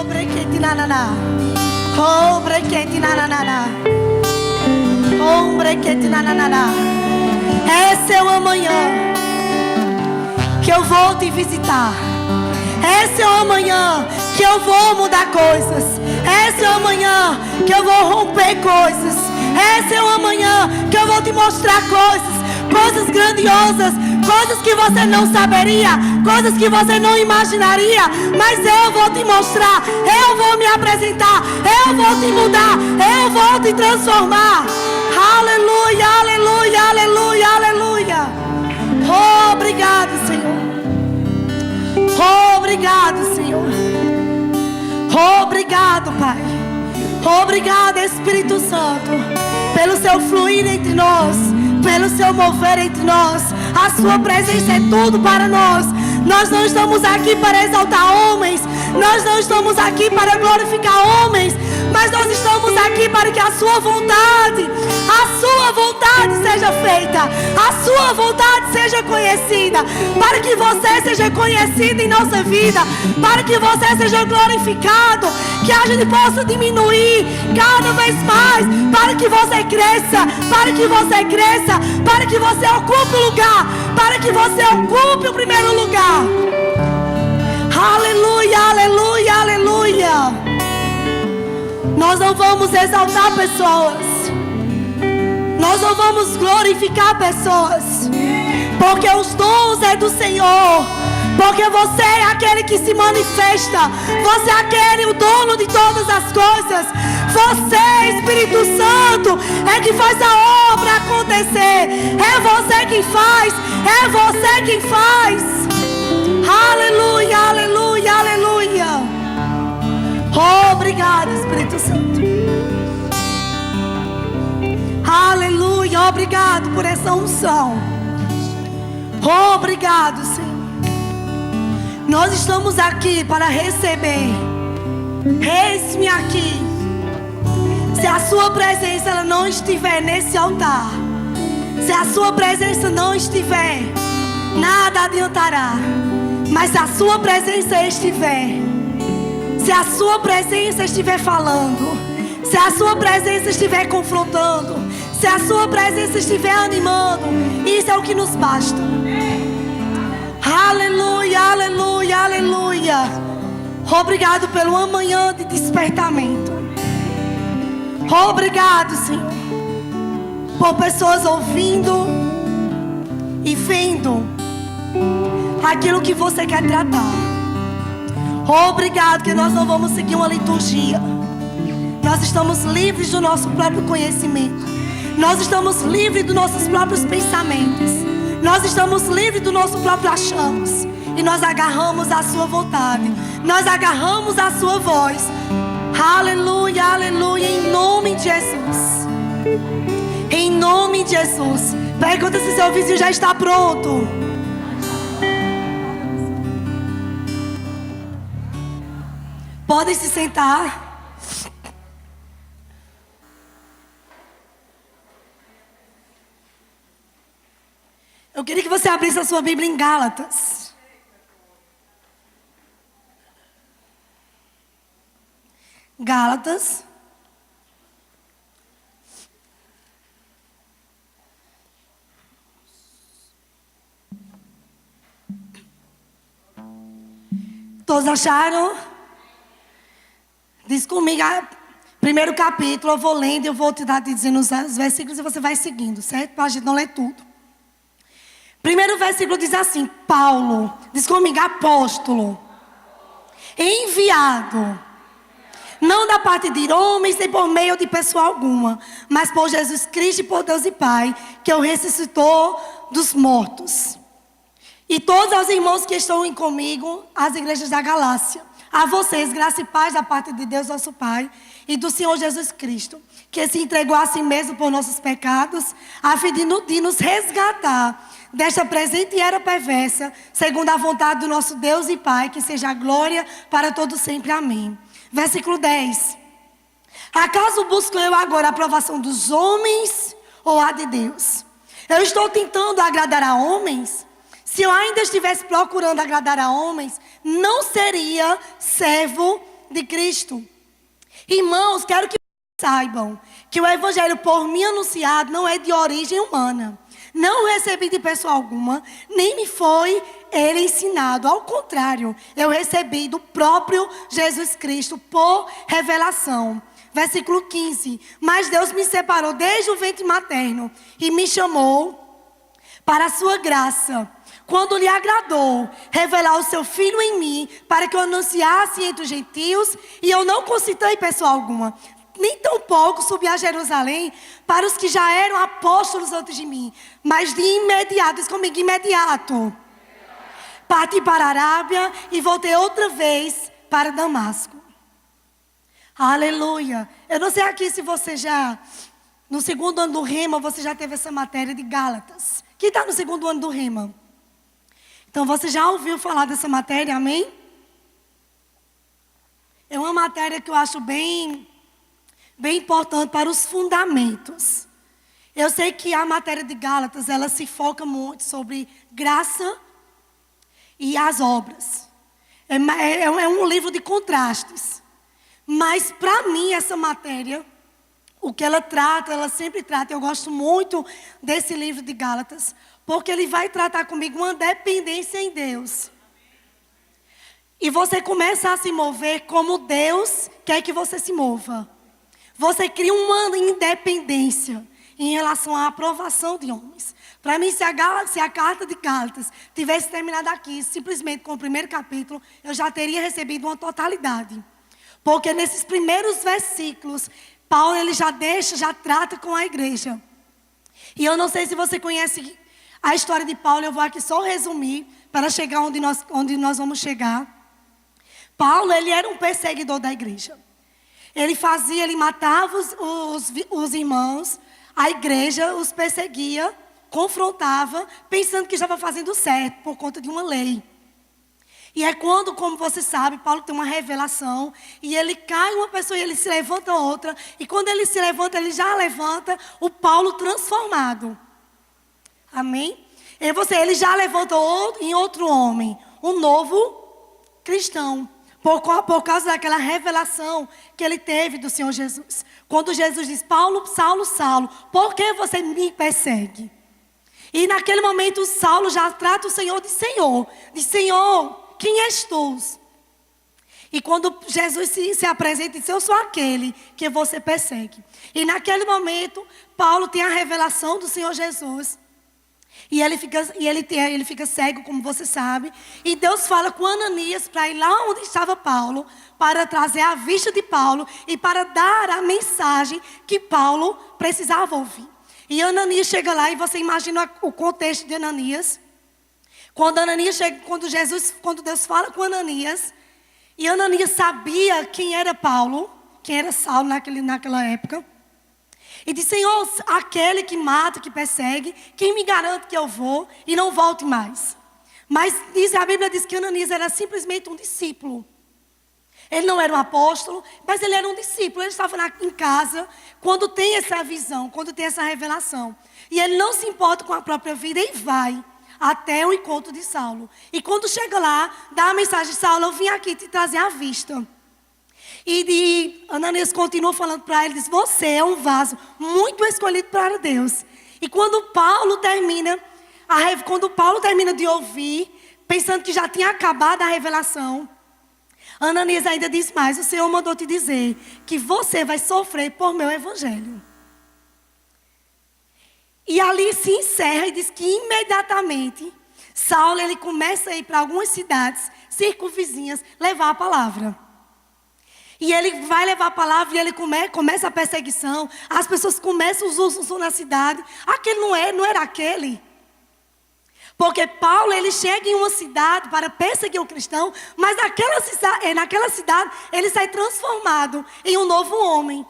Oh, brequete nananá. Oh, brequete nananá. Oh, brequete nananá. Esse é o amanhã que eu vou te visitar. Esse é o amanhã que eu vou mudar coisas. Esse é o amanhã que eu vou romper coisas. Esse é o amanhã que eu vou te mostrar coisas grandiosas, coisas que você não saberia, coisas que você não imaginaria, mas eu vou te mostrar, eu vou me apresentar, eu vou te mudar, eu vou te transformar. Aleluia, aleluia, aleluia, aleluia. Oh, obrigado, Senhor. Oh, obrigado, Senhor. Oh, obrigado, Pai. Obrigado, Espírito Santo, pelo seu fluir entre nós, pelo seu mover entre nós. A sua presença é tudo para nós. Nós não estamos aqui para exaltar homens, nós não estamos aqui para glorificar homens, mas nós estamos aqui para que a sua vontade seja feita, a sua vontade seja conhecida, para que você seja conhecido em nossa vida, para que você seja glorificado, que a gente possa diminuir cada vez mais, para que você cresça, para que você cresça, para que você ocupe o lugar, para que você ocupe o primeiro lugar. Aleluia, aleluia, aleluia. Nós não vamos exaltar pessoas, nós não vamos glorificar pessoas, porque os dons é do Senhor, porque você é aquele que se manifesta, você é aquele, o dono de todas as coisas. Você, Espírito Santo, é que faz a obra acontecer. É você quem faz, é você quem faz. Aleluia, aleluia, aleluia. Oh, obrigado, Espírito Santo. Aleluia, obrigado por essa unção. Oh, obrigado, Senhor. Nós estamos aqui para receber. Eis-me aqui. Se a sua presença ela não estiver nesse altar, se a sua presença não estiver, nada adiantará. Mas se a sua presença estiver, se a sua presença estiver falando, se a sua presença estiver confrontando, se a sua presença estiver animando, isso é o que nos basta. Aleluia, aleluia, aleluia. Obrigado pelo amanhã de despertamento. Obrigado, Senhor, por pessoas ouvindo e vendo aquilo que você quer tratar. Obrigado que nós não vamos seguir uma liturgia. Nós estamos livres do nosso próprio conhecimento. Nós estamos livres dos nossos próprios pensamentos. Nós estamos livres do nosso próprio achamos. E nós agarramos a sua vontade. Nós agarramos a sua voz. Aleluia, aleluia, em nome de Jesus. Em nome de Jesus. Pergunta se seu vizinho já está pronto. Podem se sentar. Eu queria que você abrisse a sua Bíblia em Gálatas. Gálatas. Todos acharam? Diz comigo, primeiro capítulo, eu vou lendo, eu vou te dizendo os versículos e você vai seguindo, certo? Para a gente não ler tudo. Primeiro versículo diz assim, Paulo, diz comigo, apóstolo, enviado, não da parte de homens, nem por meio de pessoa alguma, mas por Jesus Cristo e por Deus e Pai, que o ressuscitou dos mortos. E todos os irmãos que estão comigo, as igrejas da Galácia, a vocês, graça e paz da parte de Deus, nosso Pai, e do Senhor Jesus Cristo, que se entregou a si mesmo por nossos pecados, a fim de nos resgatar desta presente era perversa, segundo a vontade do nosso Deus e Pai, que seja a glória para todos sempre. Amém. Versículo 10. Acaso busco eu agora a aprovação dos homens ou a de Deus? Eu estou tentando agradar a homens? Se eu ainda estivesse procurando agradar a homens, não seria servo de Cristo. Irmãos, quero que saibam que o evangelho por mim anunciado não é de origem humana. Não recebi de pessoa alguma, nem me foi ele ensinado. Ao contrário, eu recebi do próprio Jesus Cristo por revelação. Versículo 15. Mas Deus me separou desde o ventre materno e me chamou para a sua graça, quando lhe agradou revelar o seu Filho em mim, para que eu anunciasse entre os gentios, e eu não concitei pessoa alguma, nem tampouco subi a Jerusalém para os que já eram apóstolos antes de mim, mas de imediato, diz comigo, imediato, parti para a Arábia e voltei outra vez para Damasco. Aleluia. Eu não sei aqui se você já, no segundo ano do Rema, você já teve essa matéria de Gálatas. Quem está no segundo ano do Rema? Então você já ouviu falar dessa matéria, amém? É uma matéria que eu acho bem importante para os fundamentos. Eu sei que a matéria de Gálatas, ela se foca muito sobre graça e as obras. É um livro de contrastes. Mas para mim essa matéria, o que ela trata, ela sempre trata, eu gosto muito desse livro de Gálatas, porque ele vai tratar comigo uma dependência em Deus. E você começa a se mover como Deus quer que você se mova. Você cria uma independência em relação à aprovação de homens. Para mim, se a carta de Gálatas tivesse terminado aqui, simplesmente com o primeiro capítulo, eu já teria recebido uma totalidade. Porque nesses primeiros versículos, Paulo ele já trata com a igreja. E eu não sei se você conhece a história de Paulo, eu vou aqui só resumir para chegar onde nós vamos chegar. Paulo, ele era um perseguidor da igreja. Ele matava os irmãos, a igreja os perseguia, confrontava, pensando que estava fazendo certo por conta de uma lei. E é quando, como você sabe, Paulo tem uma revelação, e ele cai uma pessoa e ele se levanta outra, e quando ele se levanta, ele já levanta o Paulo transformado. Amém? Ele já levanta em outro homem, um novo cristão. Por causa daquela revelação que ele teve do Senhor Jesus. Quando Jesus diz, Saulo, Saulo, por que você me persegue? E naquele momento Saulo já trata o Senhor de Senhor. Diz, Senhor, quem és tu? E quando Jesus se apresenta, diz, eu sou aquele que você persegue. E naquele momento, Paulo tem a revelação do Senhor Jesus. E ele fica cego, como você sabe. E Deus fala com Ananias para ir lá onde estava Paulo, para trazer a vista de Paulo e para dar a mensagem que Paulo precisava ouvir. E Ananias chega lá e você imagina o contexto de Ananias. Quando Deus fala com Ananias, e Ananias sabia quem era Paulo, quem era Saulo naquela época. E disse, Senhor, aquele que mata, que persegue, quem me garante que eu vou e não volte mais? Mas a Bíblia diz que Ananias era simplesmente um discípulo. Ele não era um apóstolo, mas ele era um discípulo. Ele estava em casa, quando tem essa visão, quando tem essa revelação. E ele não se importa com a própria vida e vai até o encontro de Saulo. E quando chega lá, dá a mensagem, Saulo, eu vim aqui te trazer a vista. E Ananias continua falando para ele, diz, você é um vaso muito escolhido para Deus. E quando Paulo termina de ouvir, pensando que já tinha acabado a revelação, Ananias ainda diz mais, o Senhor mandou te dizer que você vai sofrer por meu evangelho. E ali se encerra e diz que imediatamente, Saulo ele começa a ir para algumas cidades circunvizinhas levar a palavra. E ele vai levar a palavra e ele começa a perseguição. As pessoas começam os usos na cidade. Aquele não era aquele. Porque Paulo, ele chega em uma cidade para perseguir o cristão, mas naquela cidade ele sai transformado em um novo homem.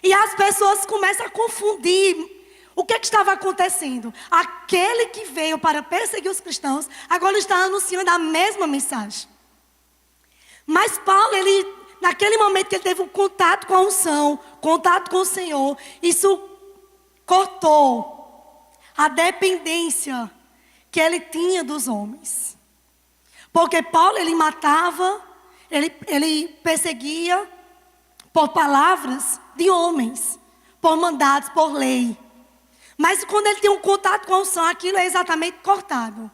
E as pessoas começam a confundir o que estava acontecendo. Aquele que veio para perseguir os cristãos, agora está anunciando a mesma mensagem. Mas Paulo, naquele momento que ele teve um contato com a unção, contato com o Senhor, isso cortou a dependência que ele tinha dos homens. Porque Paulo, ele matava, ele perseguia por palavras de homens, por mandatos, por lei. Mas quando ele tem um contato com a unção, aquilo é exatamente cortado.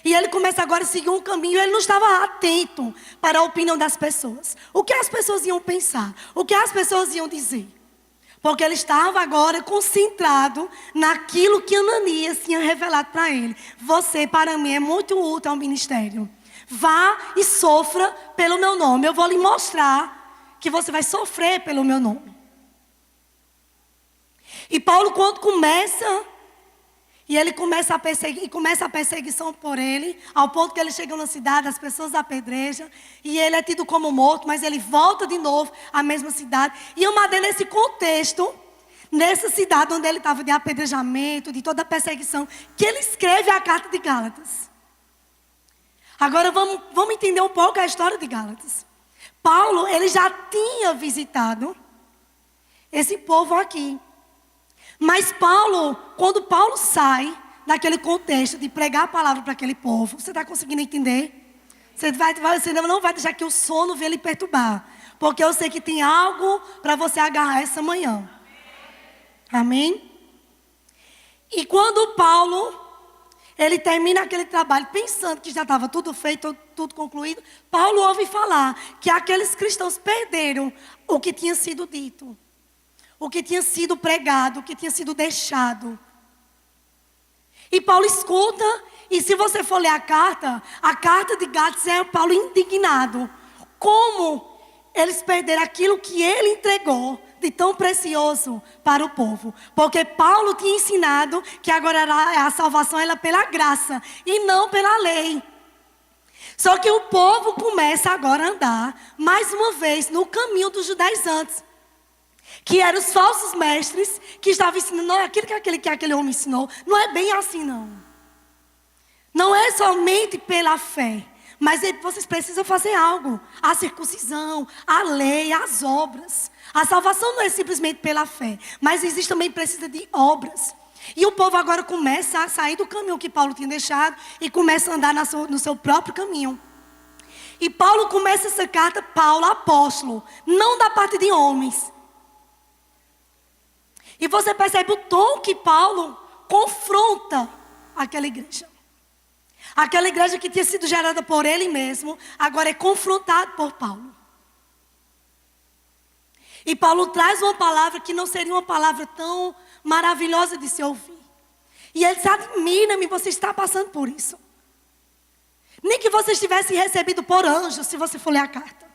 E ele começa agora a seguir um caminho. Ele não estava atento para a opinião das pessoas. O que as pessoas iam pensar? O que as pessoas iam dizer? Porque ele estava agora concentrado naquilo que Ananias tinha revelado para ele. Você, para mim, é muito útil ao ministério. Vá e sofra pelo meu nome. Eu vou lhe mostrar que você vai sofrer pelo meu nome. E Paulo, quando começa... E ele começa a perseguir, e começa a perseguição por ele, ao ponto que ele chega na cidade, as pessoas apedrejam, e ele é tido como morto, mas ele volta de novo à mesma cidade. E eu mandei nesse contexto, nessa cidade onde ele estava de apedrejamento, de toda a perseguição, que ele escreve a carta de Gálatas. Agora vamos entender um pouco a história de Gálatas. Paulo, ele já tinha visitado esse povo aqui. Mas Paulo, quando Paulo sai daquele contexto de pregar a palavra para aquele povo, você está conseguindo entender? Você não vai deixar que o sono venha lhe perturbar. Porque eu sei que tem algo para você agarrar essa manhã. Amém? E quando Paulo, ele termina aquele trabalho pensando que já estava tudo feito, tudo concluído, Paulo ouve falar que aqueles cristãos perderam o que tinha sido dito. O que tinha sido pregado, o que tinha sido deixado. E Paulo escuta, e se você for ler a carta de Gálatas é Paulo indignado. Como eles perderam aquilo que ele entregou de tão precioso para o povo. Porque Paulo tinha ensinado que agora a salvação era pela graça e não pela lei. Só que o povo começa agora a andar, mais uma vez, no caminho dos judaizantes. Que eram os falsos mestres que estavam ensinando, não é aquilo que aquele homem ensinou. Não é bem assim, não. Não é somente pela fé. Mas vocês precisam fazer algo. A circuncisão, a lei, as obras. A salvação não é simplesmente pela fé. Mas existe também precisa de obras. E o povo agora começa a sair do caminho que Paulo tinha deixado. E começa a andar no seu próprio caminho. E Paulo começa essa carta, Paulo apóstolo. Não da parte de homens. E você percebe o tom que Paulo confronta aquela igreja. Aquela igreja que tinha sido gerada por ele mesmo, agora é confrontada por Paulo. E Paulo traz uma palavra que não seria uma palavra tão maravilhosa de se ouvir. E ele diz, admira-me, você está passando por isso. Nem que você estivesse recebido por anjo, se você for ler a carta.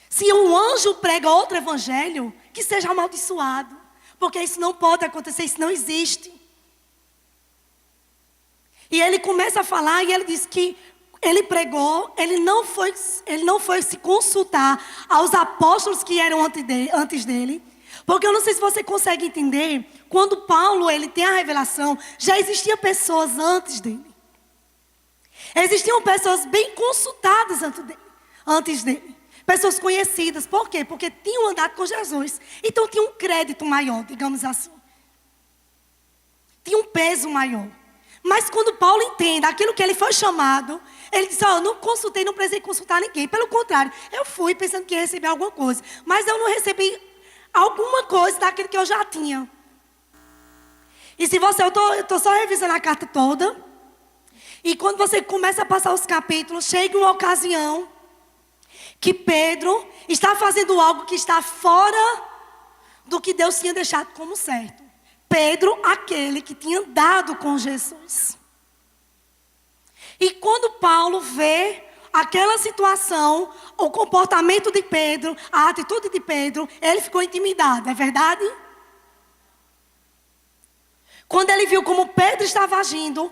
Se um anjo prega outro evangelho, que seja amaldiçoado. Porque isso não pode acontecer, isso não existe. E ele começa a falar e ele diz que ele pregou, ele não foi se consultar aos apóstolos que eram antes dele. Porque eu não sei se você consegue entender, quando Paulo ele tem a revelação, já existiam pessoas antes dele. Existiam pessoas bem consultadas antes dele. Pessoas conhecidas. Por quê? Porque tinham andado com Jesus. Então tinha um crédito maior, digamos assim. Tinha um peso maior. Mas quando Paulo entende aquilo que ele foi chamado, ele diz, eu não consultei, não precisei consultar ninguém. Pelo contrário, eu fui pensando que ia receber alguma coisa. Mas eu não recebi alguma coisa daquilo que eu já tinha. E se você, eu estou só revisando a carta toda. E quando você começa a passar os capítulos, chega uma ocasião que Pedro está fazendo algo que está fora do que Deus tinha deixado como certo. Pedro, aquele que tinha andado com Jesus. E quando Paulo vê aquela situação, o comportamento de Pedro, a atitude de Pedro, ele ficou intimidado, é verdade? Quando ele viu como Pedro estava agindo,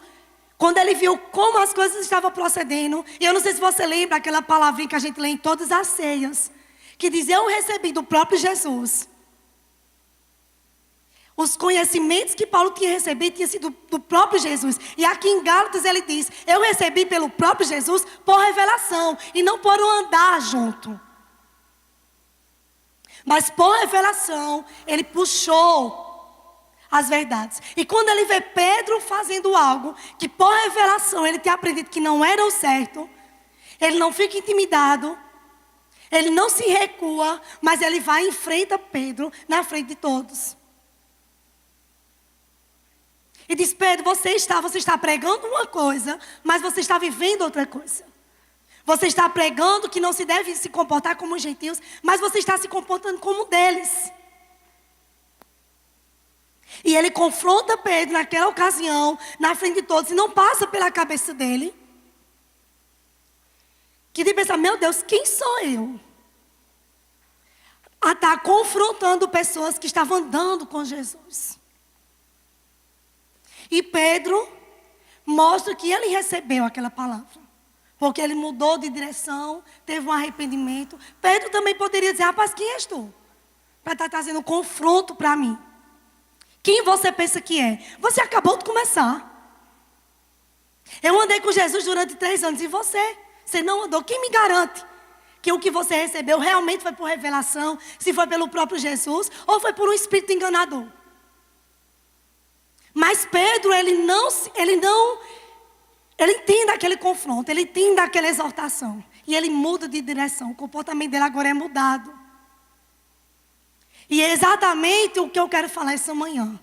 quando ele viu como as coisas estavam procedendo, e eu não sei se você lembra aquela palavrinha que a gente lê em todas as ceias, que diz, eu recebi do próprio Jesus. Os conhecimentos que Paulo tinha recebido tinham sido do próprio Jesus. E aqui em Gálatas ele diz, eu recebi pelo próprio Jesus por revelação, e não por um andar junto. Mas por revelação, ele puxou as verdades. E quando ele vê Pedro fazendo algo que por revelação ele tinha aprendido que não era o certo, Ele não fica intimidado. Ele não se recua, mas ele vai e enfrenta Pedro na frente de todos. E diz: Pedro, você está pregando uma coisa, mas você está vivendo outra coisa. Você está pregando que não se deve se comportar como os gentios, mas você está se comportando como um deles. E ele confronta Pedro naquela ocasião, na frente de todos, e não passa pela cabeça dele. Que ele pensa: meu Deus, quem sou eu? A estar confrontando pessoas que estavam andando com Jesus. E Pedro mostra que ele recebeu aquela palavra. Porque ele mudou de direção, teve um arrependimento. Pedro também poderia dizer: rapaz, quem és tu? Para estar trazendo um confronto para mim. Quem você pensa que é? Você acabou de começar. Eu andei com Jesus durante 3 anos. E você? Você não andou. Quem me garante que o que você recebeu realmente foi por revelação? Se foi pelo próprio Jesus ou foi por um espírito enganador? Mas Pedro, ele entende aquele confronto, ele entende aquela exortação. E ele muda de direção. O comportamento dele agora é mudado. E é exatamente o que eu quero falar essa manhã.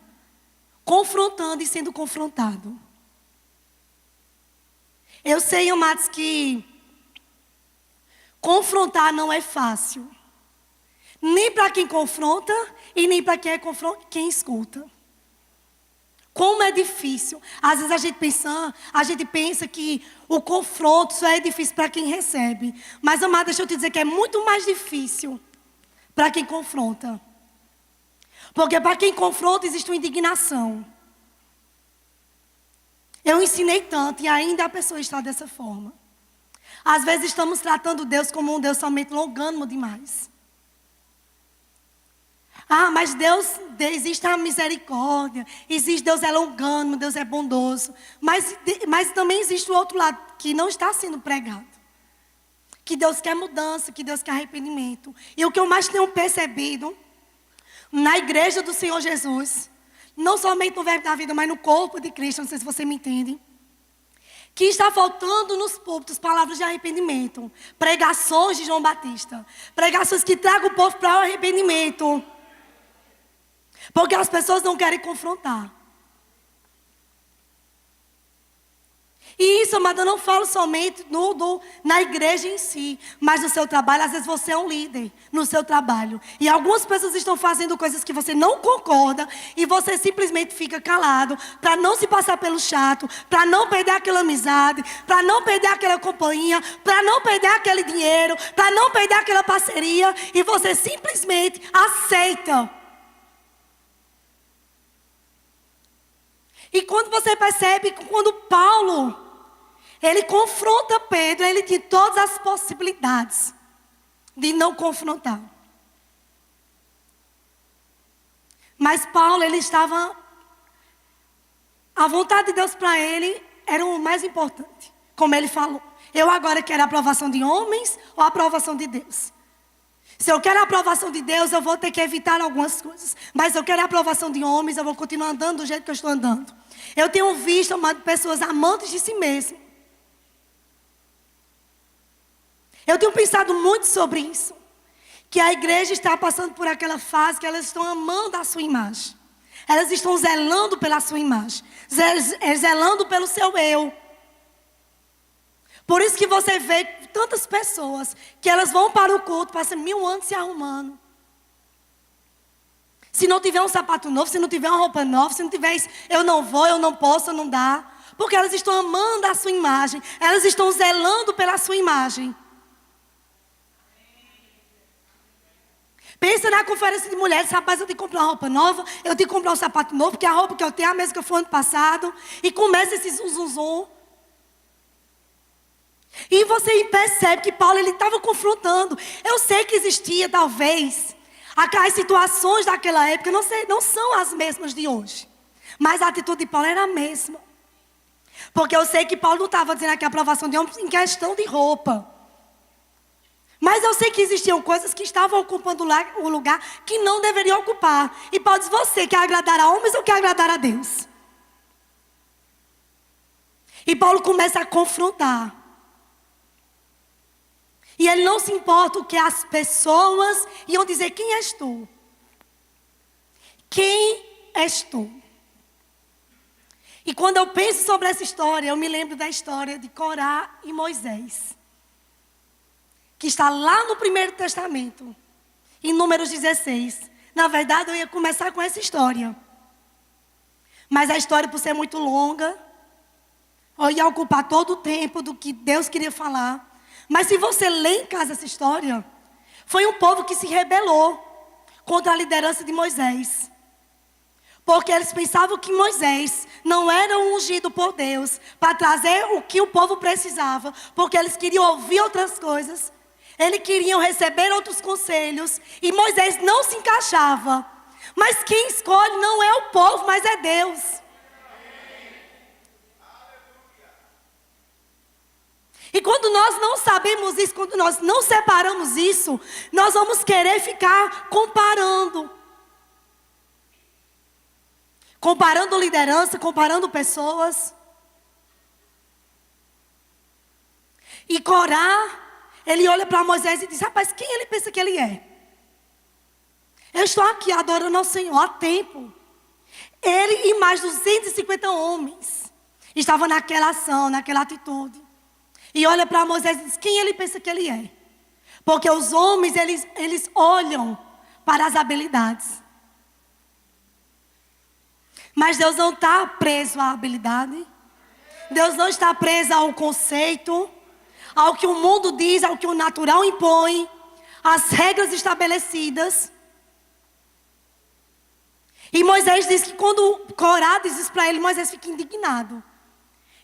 Confrontando e sendo confrontado. Eu sei, amados, que confrontar não é fácil. Nem para quem confronta e nem para quem escuta. Como é difícil. Às vezes a gente pensa que o confronto só é difícil para quem recebe. Mas, amado, deixa eu te dizer que é muito mais difícil para quem confronta. Porque para quem confronta existe uma indignação. Eu ensinei tanto e ainda a pessoa está dessa forma. Às vezes estamos tratando Deus como um Deus somente longânimo demais. Ah, mas Deus, existe a misericórdia, existe Deus é longânimo, Deus é bondoso. Mas também existe o outro lado que não está sendo pregado. Que Deus quer mudança, que Deus quer arrependimento. E o que eu mais tenho percebido na igreja do Senhor Jesus, não somente no verbo da vida, mas no corpo de Cristo, não sei se você me entende, que está faltando nos púlpitos palavras de arrependimento, pregações de João Batista, pregações que tragam o povo para o arrependimento. Porque as pessoas não querem confrontar. E isso, amada, eu não falo somente na igreja em si, mas no seu trabalho. Às vezes você é um líder no seu trabalho. E algumas pessoas estão fazendo coisas que você não concorda. E você simplesmente fica calado para não se passar pelo chato, para não perder aquela amizade, para não perder aquela companhia, para não perder aquele dinheiro, para não perder aquela parceria. E você simplesmente aceita. E quando você percebe que quando Paulo, ele confronta Pedro, ele tinha todas as possibilidades de não confrontar. Mas Paulo, ele estava, a vontade de Deus para ele era o mais importante. Como ele falou, eu agora quero a aprovação de homens ou a aprovação de Deus? Se eu quero a aprovação de Deus, eu vou ter que evitar algumas coisas. Mas se eu quero a aprovação de homens, eu vou continuar andando do jeito que eu estou andando. Eu tenho visto, amado, pessoas amantes de si mesmo. Eu tenho pensado muito sobre isso. Que a igreja está passando por aquela fase que elas estão amando a sua imagem. Elas estão zelando pela sua imagem. Zelando pelo seu eu. Por isso que você vê tantas pessoas que elas vão para o culto, passam 1000 anos se arrumando. Se não tiver um sapato novo, se não tiver uma roupa nova, se não tiver isso, eu não vou, eu não posso, não dá. Porque elas estão amando a sua imagem. Elas estão zelando pela sua imagem. Pensa na conferência de mulheres, rapaz, eu tenho que comprar uma roupa nova, eu tenho que comprar um sapato novo, porque a roupa que eu tenho é a mesma que eu fui ano passado. E começa esse zum. E você percebe que Paulo, ele estava confrontando. Eu sei que existia, talvez, aquelas situações daquela época, não são as mesmas de hoje. Mas a atitude de Paulo era a mesma. Porque eu sei que Paulo não estava dizendo aqui a aprovação de homens em questão de roupa. Mas eu sei que existiam coisas que estavam ocupando o lugar que não deveriam ocupar. E Paulo diz: você quer agradar a homens ou quer agradar a Deus? E Paulo começa a confrontar. E Ele não se importa o que as pessoas iam dizer. Quem és tu? Quem és tu? E quando eu penso sobre essa história, eu me lembro da história de Corá e Moisés, que está lá no Primeiro Testamento, em Números 16. Na verdade, eu ia começar com essa história. Mas a história, por ser muito longa, eu ia ocupar todo o tempo do que Deus queria falar. Mas se você lê em casa essa história, foi um povo que se rebelou contra a liderança de Moisés. Porque eles pensavam que Moisés não era ungido por Deus para trazer o que o povo precisava. Porque eles queriam ouvir outras coisas. Eles queriam receber outros conselhos. E Moisés não se encaixava. Mas quem escolhe não é o povo, mas é Deus. E quando nós não sabemos isso, quando nós não separamos isso, nós vamos querer ficar comparando. Comparando liderança, comparando pessoas. E Corá, ele olha para Moisés e diz: rapaz, quem ele pensa que ele é? Eu estou aqui adorando ao Senhor há tempo. Ele e mais 250 homens estavam naquela ação, naquela atitude. E olha para Moisés e diz: quem ele pensa que ele é? Porque os homens, eles olham para as habilidades. Mas Deus não está preso à habilidade. Deus não está preso ao conceito, ao que o mundo diz, ao que o natural impõe, às regras estabelecidas. E Moisés diz que quando Corá diz isso para ele, Moisés fica indignado.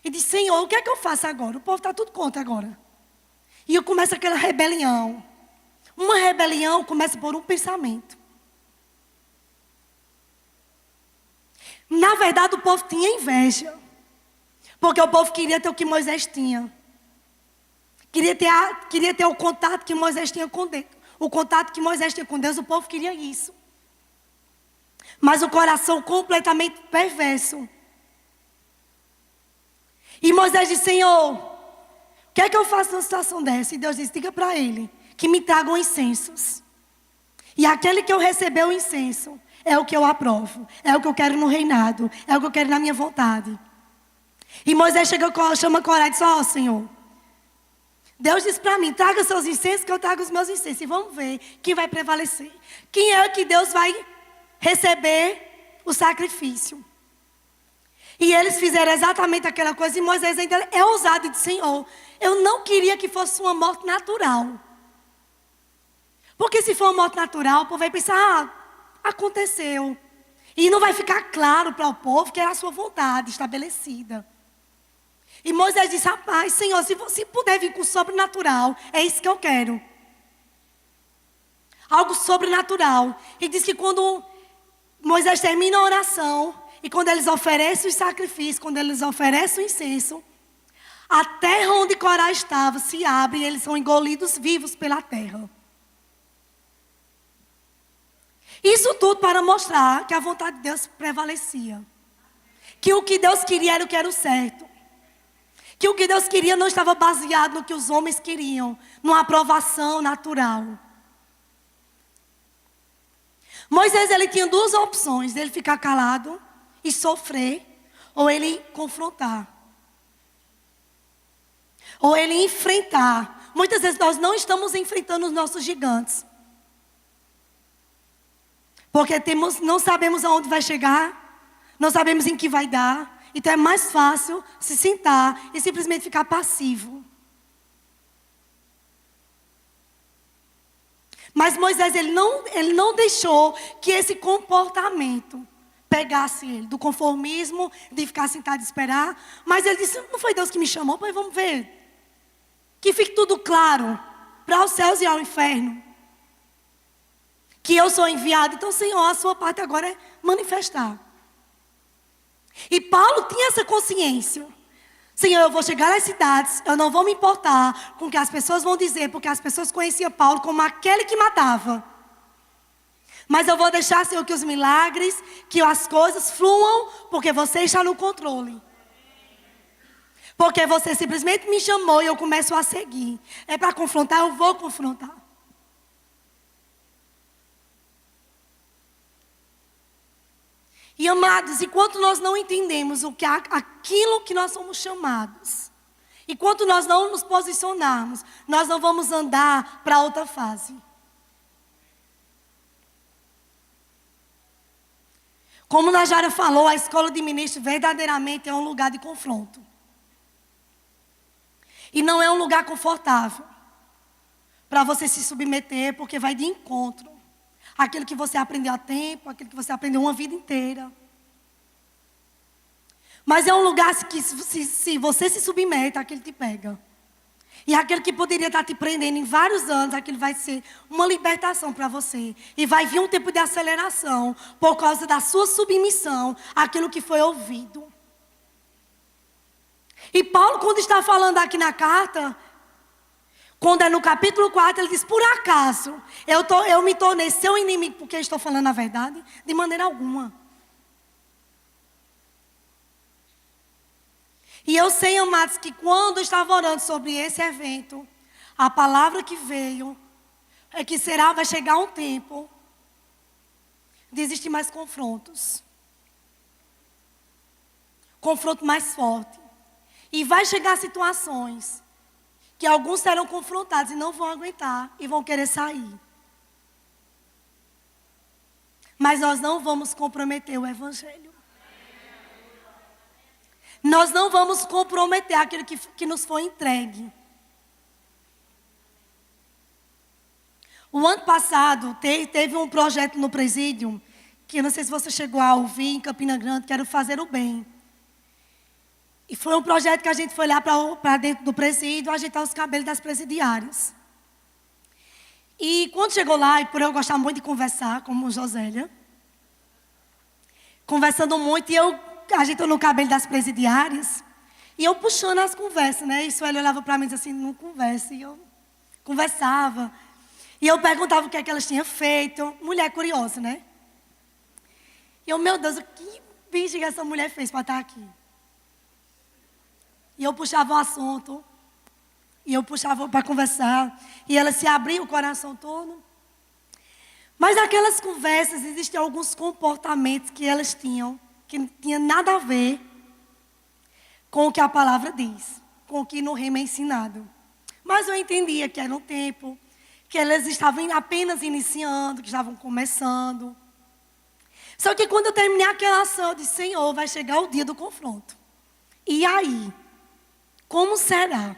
E diz: Senhor, o que é que eu faço agora? O povo está tudo contra agora. E começa aquela rebelião. Uma rebelião começa por um pensamento. Na verdade, o povo tinha inveja. Porque o povo queria ter o que Moisés tinha. Queria ter o contato que Moisés tinha com Deus. O contato que Moisés tinha com Deus, o povo queria isso. Mas o coração completamente perverso. E Moisés disse: Senhor, o que é que eu faço numa situação dessa? E Deus disse: diga para ele que me tragam incensos. E aquele que eu receber o incenso é o que eu aprovo. É o que eu quero no reinado. É o que eu quero na minha vontade. E Moisés chama Corá e diz: ó, Senhor, Deus disse para mim: traga seus incensos que eu trago os meus incensos. E vamos ver quem vai prevalecer. Quem é que Deus vai receber o sacrifício. E eles fizeram exatamente aquela coisa. E Moisés ainda é ousado e diz: Senhor, eu não queria que fosse uma morte natural. Porque se for uma morte natural, o povo vai pensar: aconteceu. E não vai ficar claro para o povo que era a sua vontade estabelecida. E Moisés disse: rapaz, Senhor, se puder vir com sobrenatural, é isso que eu quero. Algo sobrenatural. E diz que quando Moisés termina a oração, e quando eles oferecem os sacrifícios, quando eles oferecem o incenso, a terra onde Corá estava se abre e eles são engolidos vivos pela terra. Isso tudo para mostrar que a vontade de Deus prevalecia. Que o que Deus queria era o que era o certo. Que o que Deus queria não estava baseado no que os homens queriam, numa aprovação natural. Moisés, ele tinha duas opções: ele ficar calado e sofrer, ou ele confrontar, ou ele enfrentar. Muitas vezes nós não estamos enfrentando os nossos gigantes, porque não sabemos aonde vai chegar, não sabemos em que vai dar. Então é mais fácil se sentar e simplesmente ficar passivo. Mas Moisés, ele não deixou que esse comportamento pegasse ele, do conformismo, de ficar sentado e esperar. Mas ele disse: não foi Deus que me chamou? Pois vamos ver. Que fique tudo claro para os céus e ao inferno. Que eu sou enviado. Então, Senhor, a sua parte agora é manifestar. E Paulo tinha essa consciência. Senhor, eu vou chegar às cidades, eu não vou me importar com o que as pessoas vão dizer, porque as pessoas conheciam Paulo como aquele que matava. Mas eu vou deixar, Senhor, que os milagres, que as coisas fluam, porque você está no controle. Porque você simplesmente me chamou e eu começo a seguir. É para confrontar, eu vou confrontar. E amados, enquanto nós não entendemos aquilo que nós somos chamados, enquanto nós não nos posicionarmos, nós não vamos andar para outra fase. Como Najara falou, a escola de ministro verdadeiramente é um lugar de confronto. E não é um lugar confortável para você se submeter, porque vai de encontro àquilo que você aprendeu há tempo, aquilo que você aprendeu uma vida inteira. Mas é um lugar que se você se submete, aquilo te pega. E aquele que poderia estar te prendendo em vários anos, aquilo vai ser uma libertação para você. E vai vir um tempo de aceleração por causa da sua submissão àquilo que foi ouvido. E Paulo, quando está falando aqui na carta, quando é no capítulo 4, ele diz: por acaso eu me tornei seu inimigo porque estou falando a verdade? De maneira alguma. E eu sei, amados, que quando eu estava orando sobre esse evento, a palavra que veio é que vai chegar um tempo de existir mais confrontos. Confronto mais forte. E vai chegar situações que alguns serão confrontados e não vão aguentar e vão querer sair. Mas nós não vamos comprometer o evangelho. Nós não vamos comprometer aquilo que nos foi entregue. O ano passado, teve um projeto no presídio, que eu não sei se você chegou a ouvir, em Campina Grande, que era o Fazer o Bem. E foi um projeto que a gente foi lá para dentro do presídio, ajeitar os cabelos das presidiárias. E quando chegou lá, e por eu gostar muito de conversar, como Josélia, conversando muito, e eu ajeitando o cabelo das presidiárias, e eu puxando as conversas, né? E Sueli olhava para mim e dizia assim: não conversa. E eu conversava. E eu perguntava o que é que elas tinham feito. Mulher curiosa, né? E eu, meu Deus, que bicho que essa mulher fez para estar aqui? E eu puxava o assunto. E eu puxava para conversar. E ela se abria o coração todo. Mas naquelas conversas existem alguns comportamentos que elas tinham, que não tinha nada a ver com o que a palavra diz, com o que no reino é ensinado. Mas eu entendia que era um tempo, que elas estavam apenas iniciando, que estavam começando. Só que quando eu terminei aquela ação, eu disse: Senhor, vai chegar o dia do confronto. E aí? Como será?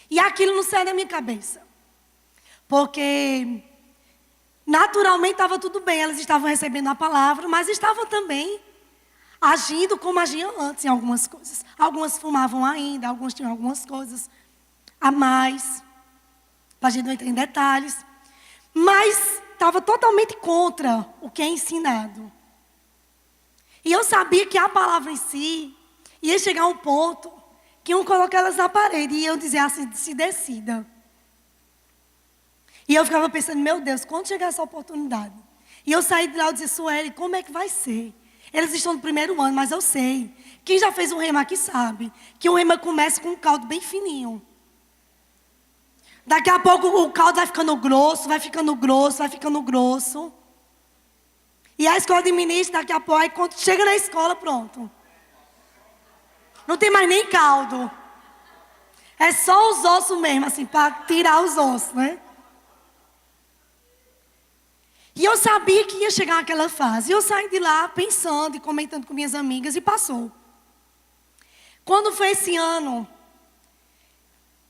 E aquilo não saiu da minha cabeça. Porque naturalmente estava tudo bem, elas estavam recebendo a palavra, mas estavam também agindo como agiam antes em algumas coisas. Algumas fumavam ainda, algumas tinham algumas coisas a mais, para a gente não entrar em detalhes. Mas estava totalmente contra o que é ensinado. E eu sabia que a palavra em si ia chegar a um ponto que iam colocar elas na parede e iam dizer assim: se decida. E eu ficava pensando: meu Deus, quando chegar essa oportunidade? E eu saí de lá e disse: Sueli, como é que vai ser? Eles estão no primeiro ano, mas eu sei. Quem já fez um rema aqui sabe que o rema começa com um caldo bem fininho. Daqui a pouco o caldo vai ficando grosso, vai ficando grosso, vai ficando grosso. E a escola de ministro, daqui a pouco, aí quando chega na escola, pronto. Não tem mais nem caldo. É só os ossos mesmo, assim, para tirar os ossos, né? E eu sabia que ia chegar aquela fase. E eu saí de lá pensando e comentando com minhas amigas e passou. Quando foi esse ano,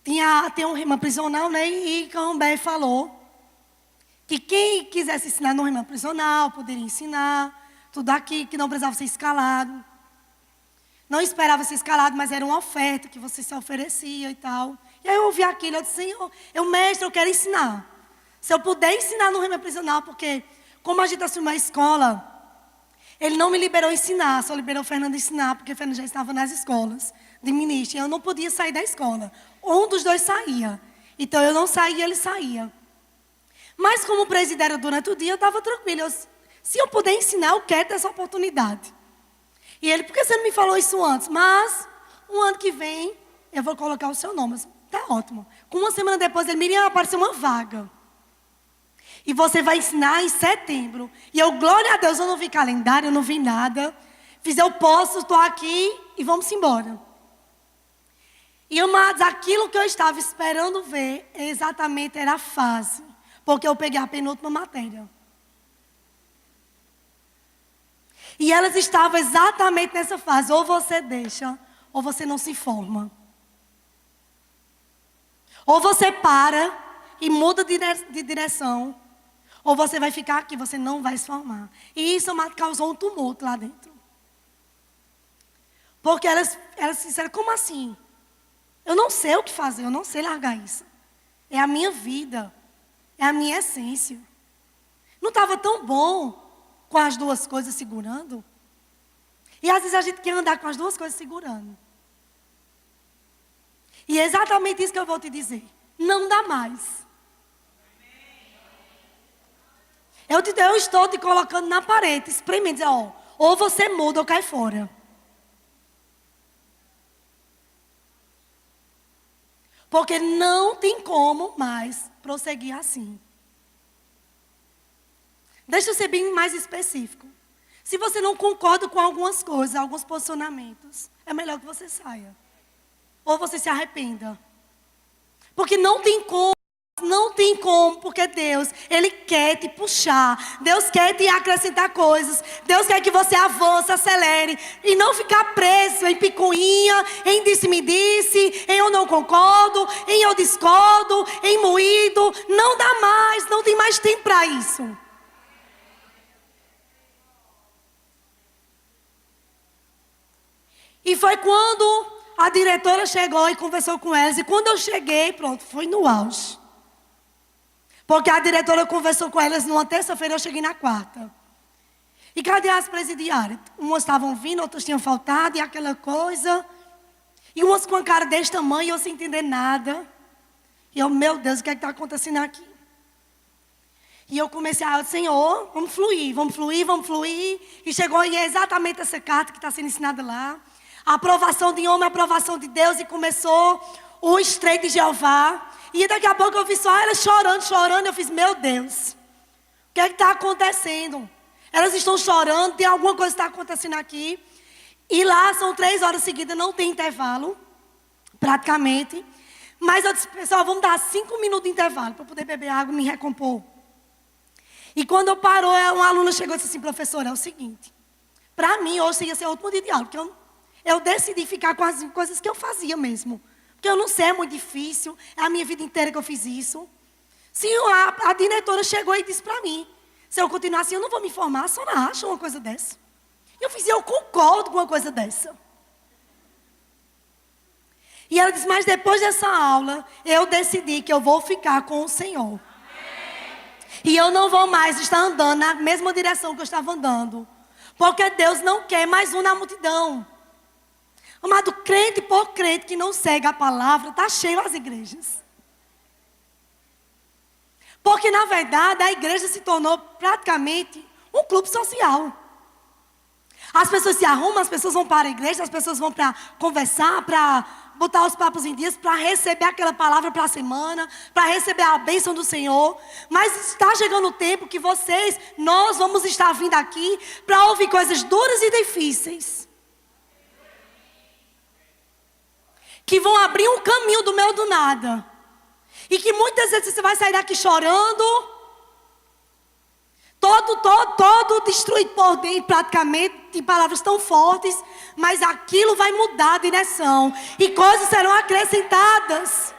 tem um rema prisional, né? E Cambé falou que quem quisesse ensinar no rema prisional poderia ensinar. Tudo aqui, que não precisava ser escalado. Não esperava ser escalado, mas era uma oferta que você se oferecia e tal. E aí eu ouvi aquilo, eu disse: Senhor, mestre, eu quero ensinar. Se eu puder ensinar no rema prisional, porque como a gente assumiu a escola, ele não me liberou ensinar, só liberou o Fernando ensinar, porque o Fernando já estava nas escolas de ministro. E eu não podia sair da escola. Um dos dois saía. Então eu não saía, ele saía. Mas como o presidente era durante o dia, eu estava tranquila. Se eu puder ensinar, eu quero ter essa oportunidade. E ele: por que você não me falou isso antes? Mas um ano que vem, eu vou colocar o seu nome. Tá ótimo. Com uma semana depois, ele, Miriam, apareceu uma vaga. E você vai ensinar em setembro. E eu, glória a Deus, eu não vi calendário, eu não vi nada. Fiz, eu posso, estou aqui e vamos embora. E, amados, aquilo que eu estava esperando ver, exatamente era a fase. Porque eu peguei a penúltima matéria. E elas estavam exatamente nessa fase. Ou você deixa, ou você não se forma. Ou você para e muda de direção. Ou você vai ficar aqui, você não vai se formar. E isso causou um tumulto lá dentro. Porque elas disseram, como assim? Eu não sei o que fazer, eu não sei largar isso. É a minha vida, é a minha essência. Não estava tão bom com as duas coisas segurando? E às vezes a gente quer andar com as duas coisas segurando. E é exatamente isso que eu vou te dizer. Não dá mais. Eu estou te colocando na parede, experimente, dizer, ó, ou você muda ou cai fora. Porque não tem como mais prosseguir assim. Deixa eu ser bem mais específico. Se você não concorda com algumas coisas, alguns posicionamentos, é melhor que você saia. Ou você se arrependa. Porque não tem como, porque Deus, Ele quer te puxar. Deus quer te acrescentar coisas. Deus quer que você avance, acelere. E não ficar preso em picuinha, em disse-me-disse, em eu não concordo, em eu discordo, em moído. Não dá mais, não tem mais tempo para isso. E foi quando a diretora chegou e conversou com elas. E quando eu cheguei, pronto, foi no auge. Porque a diretora conversou com elas numa terça-feira, eu cheguei na quarta. E cadê as presidiárias? Umas estavam vindo, outras tinham faltado, e aquela coisa. E umas com a cara desse tamanho, eu sem entender nada. E eu, meu Deus, o que é que está acontecendo aqui? E eu comecei a, Senhor, vamos fluir, vamos fluir, vamos fluir. E chegou, e é exatamente essa carta que está sendo ensinada lá. A aprovação de homem, a aprovação de Deus. E começou o estreito de Jeová. E daqui a pouco eu vi só elas chorando. Eu fiz, meu Deus, o que é que está acontecendo? Elas estão chorando, tem alguma coisa que está acontecendo aqui. E lá são 3 horas seguidas, não tem intervalo, praticamente. Mas eu disse, pessoal, vamos dar 5 minutos de intervalo para poder beber água e me recompor. E quando eu parou, uma aluna chegou e disse assim, professora, é o seguinte. Para mim, hoje ia ser o último dia de aula, porque eu decidi ficar com as coisas que eu fazia mesmo. Porque eu não sei, é muito difícil. É a minha vida inteira que eu fiz isso. Sim, a diretora chegou e disse para mim, se eu continuar assim, eu não vou me formar. A senhora acha uma coisa dessa? Eu fiz, eu concordo com uma coisa dessa. E ela disse, mas depois dessa aula, eu decidi que eu vou ficar com o Senhor. E eu não vou mais estar andando na mesma direção que eu estava andando. Porque Deus não quer mais um na multidão. Amado, crente por crente que não segue a palavra, está cheio as igrejas. Porque, na verdade, a igreja se tornou praticamente um clube social. As pessoas se arrumam, as pessoas vão para a igreja, as pessoas vão para conversar, para botar os papos em dias, para receber aquela palavra para a semana, para receber a bênção do Senhor. Mas está chegando o tempo que nós vamos estar vindo aqui para ouvir coisas duras e difíceis. Que vão abrir um caminho do meio do nada. E que muitas vezes você vai sair daqui chorando. Todo destruído por dentro, praticamente, de palavras tão fortes. Mas aquilo vai mudar a direção. E coisas serão acrescentadas.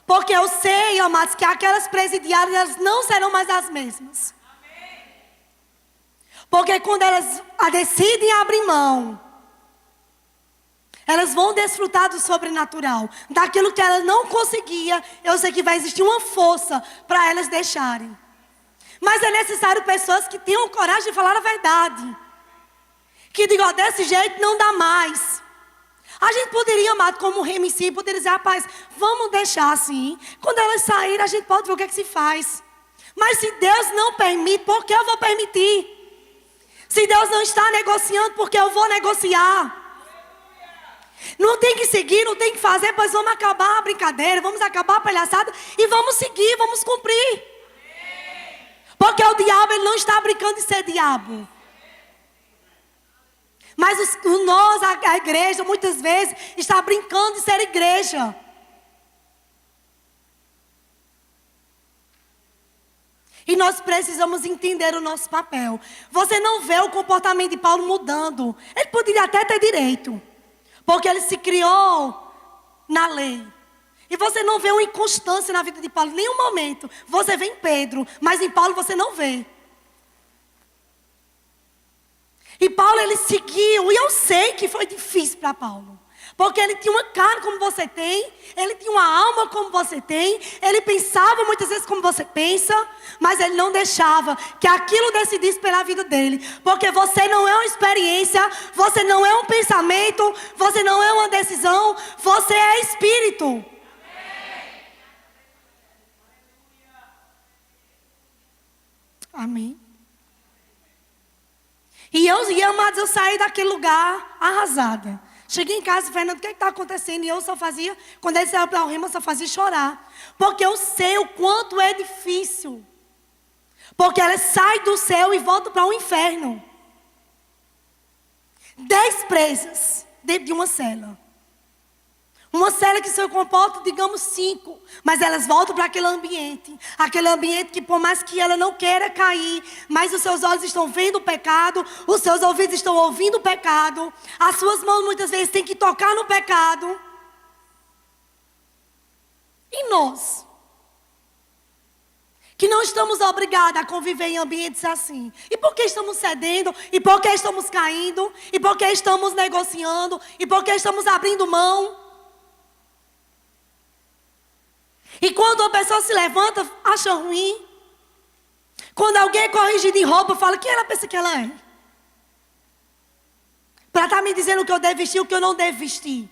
Porque eu sei, amados, que aquelas presidiárias elas não serão mais as mesmas. Porque quando elas decidem abrir mão, elas vão desfrutar do sobrenatural. Daquilo que elas não conseguiam, eu sei que vai existir uma força para elas deixarem. Mas é necessário pessoas que tenham coragem de falar a verdade. Que digam, desse jeito não dá mais. A gente poderia, amado, como MC, poderia dizer, rapaz, vamos deixar assim. Quando elas saírem, a gente pode ver o que é que se faz. Mas se Deus não permite, por que eu vou permitir? Se Deus não está negociando, porque eu vou negociar? Não tem que seguir, não tem que fazer, pois vamos acabar a brincadeira, vamos acabar a palhaçada e vamos seguir, vamos cumprir. Porque o diabo, ele não está brincando de ser diabo. Mas nós, a igreja, muitas vezes, está brincando de ser igreja. E nós precisamos entender o nosso papel. Você não vê o comportamento de Paulo mudando. Ele poderia até ter direito, porque ele se criou na lei. E você não vê uma inconstância na vida de Paulo em nenhum momento. Você vê em Pedro, mas em Paulo você não vê. E Paulo, ele seguiu, e eu sei que foi difícil para Paulo. Porque ele tinha uma carne como você tem, ele tinha uma alma como você tem, ele pensava muitas vezes como você pensa, mas ele não deixava que aquilo decidisse pela vida dele. Porque você não é uma experiência, você não é um pensamento, você não é uma decisão, você é espírito. Amém. E amados, eu saí daquele lugar arrasada. Cheguei em casa, Fernando, o que está acontecendo? E eu só fazia, quando ele saiu para o rima, eu só fazia chorar. Porque eu sei o quanto é difícil. Porque ela sai do céu e volta para o inferno. 10 presas dentro de uma cela. Uma cela que se comporta, digamos, 5. Mas elas voltam para aquele ambiente. Aquele ambiente que, por mais que ela não queira cair, mas os seus olhos estão vendo o pecado, os seus ouvidos estão ouvindo o pecado, as suas mãos muitas vezes têm que tocar no pecado. E nós? Que não estamos obrigados a conviver em ambientes assim. E por que estamos cedendo? E por que estamos caindo? E por que estamos negociando? E por que estamos abrindo mão? E quando a pessoa se levanta, acha ruim. Quando alguém é corrigido em roupa, fala, quem ela pensa que ela é? Para estar me dizendo o que eu devo vestir e o que eu não devo vestir.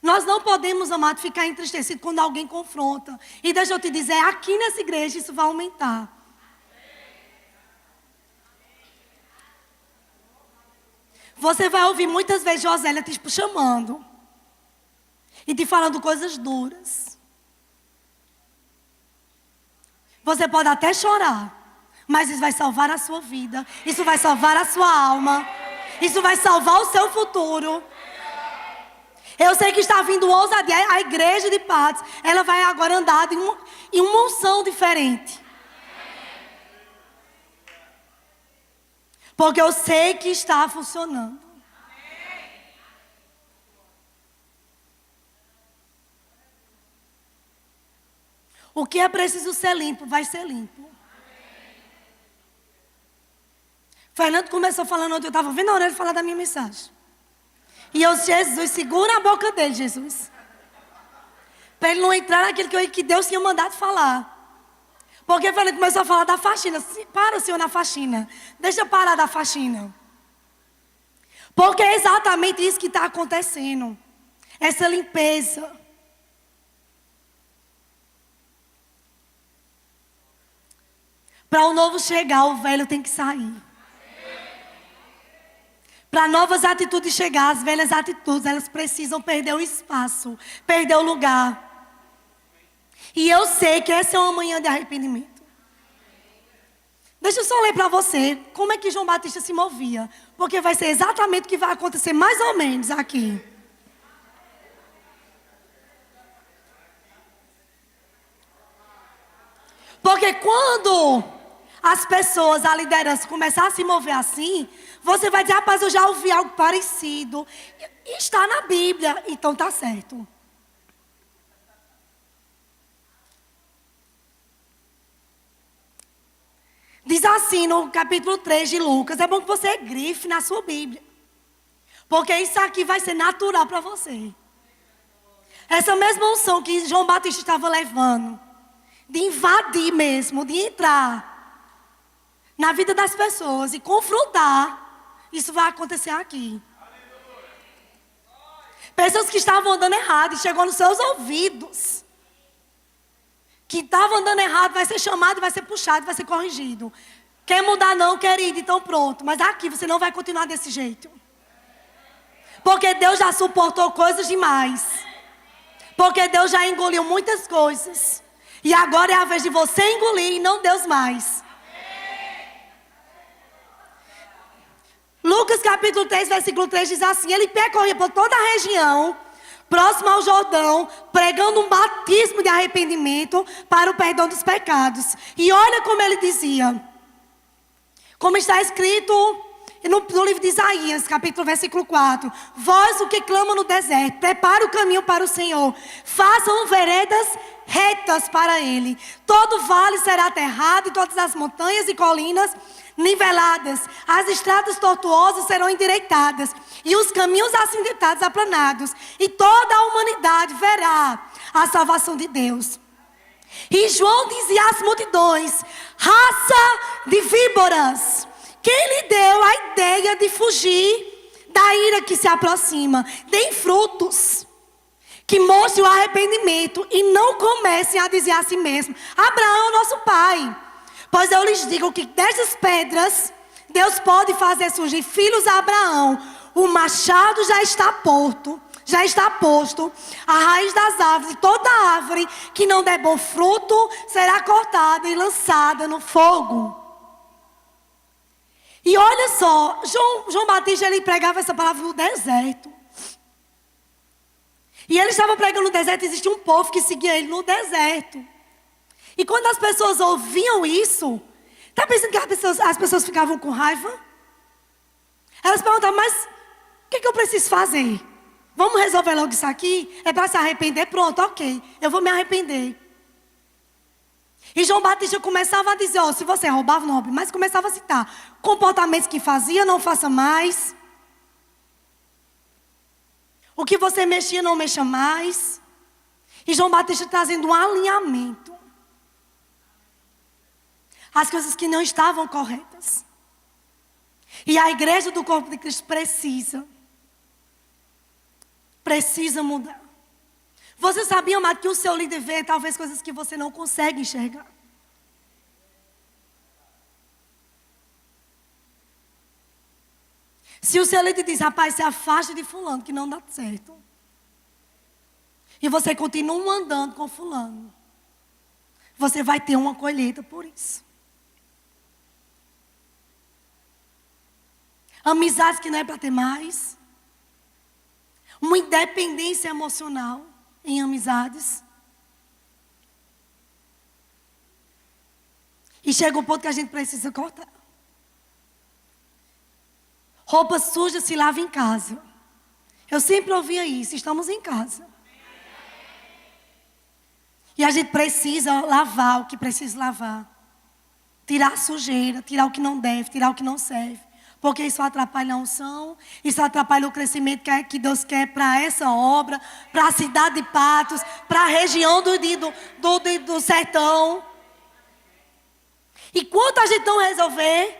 Nós não podemos, amado, ficar entristecido quando alguém confronta. E deixa eu te dizer, aqui nessa igreja isso vai aumentar. Você vai ouvir muitas vezes Josélia te chamando. E te falando coisas duras. Você pode até chorar. Mas isso vai salvar a sua vida. Isso vai salvar a sua alma. Isso vai salvar o seu futuro. Eu sei que está vindo ousadia. A igreja de Patos, ela vai agora andar em uma unção diferente. Porque eu sei que está funcionando. O que é preciso ser limpo, vai ser limpo. Fernando começou falando ontem, eu estava vendo a hora de falar da minha mensagem. E eu, Jesus, segura a boca dele, Jesus. Para ele não entrar naquilo que Deus tinha mandado falar. Porque ele começou a falar da faxina. Para, Senhor, na faxina. Deixa eu parar da faxina. Porque é exatamente isso que está acontecendo. Essa limpeza. Para o novo chegar, o velho tem que sair. Para novas atitudes chegar, as velhas atitudes, elas precisam perder o espaço, perder o lugar. E eu sei que essa é uma manhã de arrependimento. Deixa eu só ler para você como é que João Batista se movia. Porque vai ser exatamente o que vai acontecer mais ou menos aqui. Porque quando as pessoas, a liderança começar a se mover assim, você vai dizer, rapaz, eu já ouvi algo parecido. E está na Bíblia, então está certo. Diz assim no capítulo 3 de Lucas, é bom que você grife na sua Bíblia. Porque isso aqui vai ser natural para você. Essa mesma unção que João Batista estava levando, de invadir mesmo, de entrar na vida das pessoas e confrontar, isso vai acontecer aqui. Pessoas que estavam andando errado e chegou nos seus ouvidos. que estava andando errado, vai ser chamado, vai ser puxado, vai ser corrigido. Quer mudar não, querido, então pronto. Mas aqui você não vai continuar desse jeito. Porque Deus já suportou coisas demais. Porque Deus já engoliu muitas coisas. E agora é a vez de você engolir e não Deus mais. Lucas capítulo 3, versículo 3 diz assim: ele percorria por toda a região próximo ao Jordão, pregando um batismo de arrependimento para o perdão dos pecados. E olha como ele dizia. Como está escrito no livro de Isaías, capítulo versículo 4. Vós o que clama no deserto, prepara o caminho para o Senhor. Façam veredas retas para Ele. Todo vale será aterrado e todas as montanhas e colinas niveladas. As estradas tortuosas serão endireitadas e os caminhos acidentados aplanados. E toda a humanidade verá a salvação de Deus. E João dizia às multidões: raça de víboras, quem lhe deu a ideia de fugir da ira que se aproxima? Deem frutos que mostrem o arrependimento e não comecem a dizer a si mesmo: Abraão é o nosso pai. Pois eu lhes digo que destas pedras Deus pode fazer surgir filhos a Abraão. O machado já está posto, a raiz das árvores, e toda árvore que não der bom fruto será cortada e lançada no fogo. E olha só, João Batista, ele pregava essa palavra no deserto. E ele estava pregando no deserto, existia um povo que seguia ele no deserto. E quando as pessoas ouviam isso, está pensando que as pessoas ficavam com raiva? Elas perguntavam: mas o que eu preciso fazer? Vamos resolver logo isso aqui? É para se arrepender? Pronto, ok, eu vou me arrepender. E João Batista começava a dizer: se você roubava, não roube. Mas começava a citar comportamentos que fazia, não faça mais. O que você mexia, não mexa mais. E João Batista trazendo um alinhamento. As coisas que não estavam corretas. E a igreja do corpo de Cristo precisa mudar. Você sabia, amado, que o seu líder vê talvez coisas que você não consegue enxergar? Se o seu líder diz: rapaz, se afaste de fulano que não dá certo. E você continua andando com fulano, você vai ter uma colheita por isso. Amizades que não é para ter mais. Uma independência emocional em amizades. E chega um ponto que a gente precisa cortar. Roupa suja se lava em casa. Eu sempre ouvia isso: estamos em casa. E a gente precisa lavar o que precisa lavar. Tirar a sujeira, tirar o que não deve, tirar o que não serve. Porque isso atrapalha a unção, isso atrapalha o crescimento que Deus quer para essa obra, para a cidade de Patos, para a região do sertão. E quando a gente não resolver,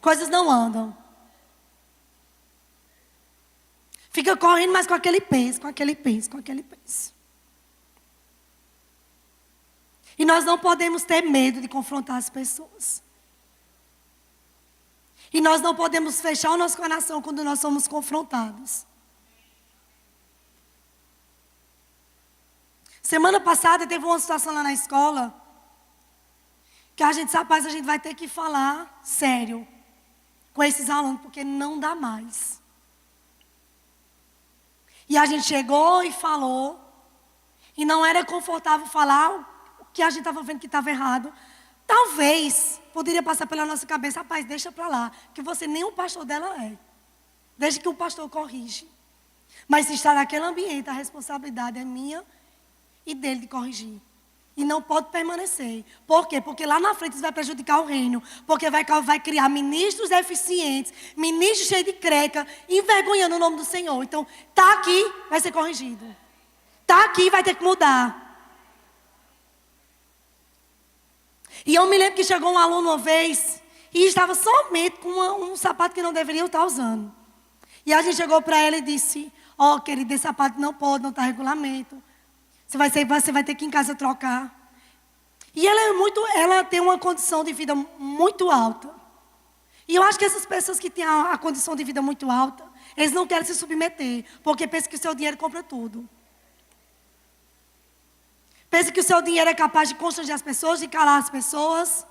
coisas não andam. Fica correndo, mas com aquele peso. E nós não podemos ter medo de confrontar as pessoas. E nós não podemos fechar o nosso coração quando nós somos confrontados. Semana passada teve uma situação lá na escola que a gente, rapaz, a gente vai ter que falar sério com esses alunos, porque não dá mais. E a gente chegou e falou, e não era confortável falar o que a gente estava vendo que estava errado. Talvez poderia passar pela nossa cabeça: rapaz, deixa para lá, que você nem o pastor dela é. Deixa que o pastor corrige. Mas se está naquele ambiente, a responsabilidade é minha e dele de corrigir. E não pode permanecer. Por quê? Porque lá na frente isso vai prejudicar o reino. Porque vai criar ministros eficientes, ministros cheios de creca, envergonhando o nome do Senhor. Então, está aqui, vai ser corrigido. Está aqui, vai ter que mudar. E eu me lembro que chegou um aluno uma vez e estava somente com um sapato que não deveria estar usando. E a gente chegou para ela e disse: querido, esse sapato não pode, não está regulamento. Você vai ter que ir em casa trocar. E ela tem uma condição de vida muito alta. E eu acho que essas pessoas que têm a condição de vida muito alta, eles não querem se submeter, porque pensam que o seu dinheiro compra tudo. Pensam que o seu dinheiro é capaz de constranger as pessoas, de calar as pessoas.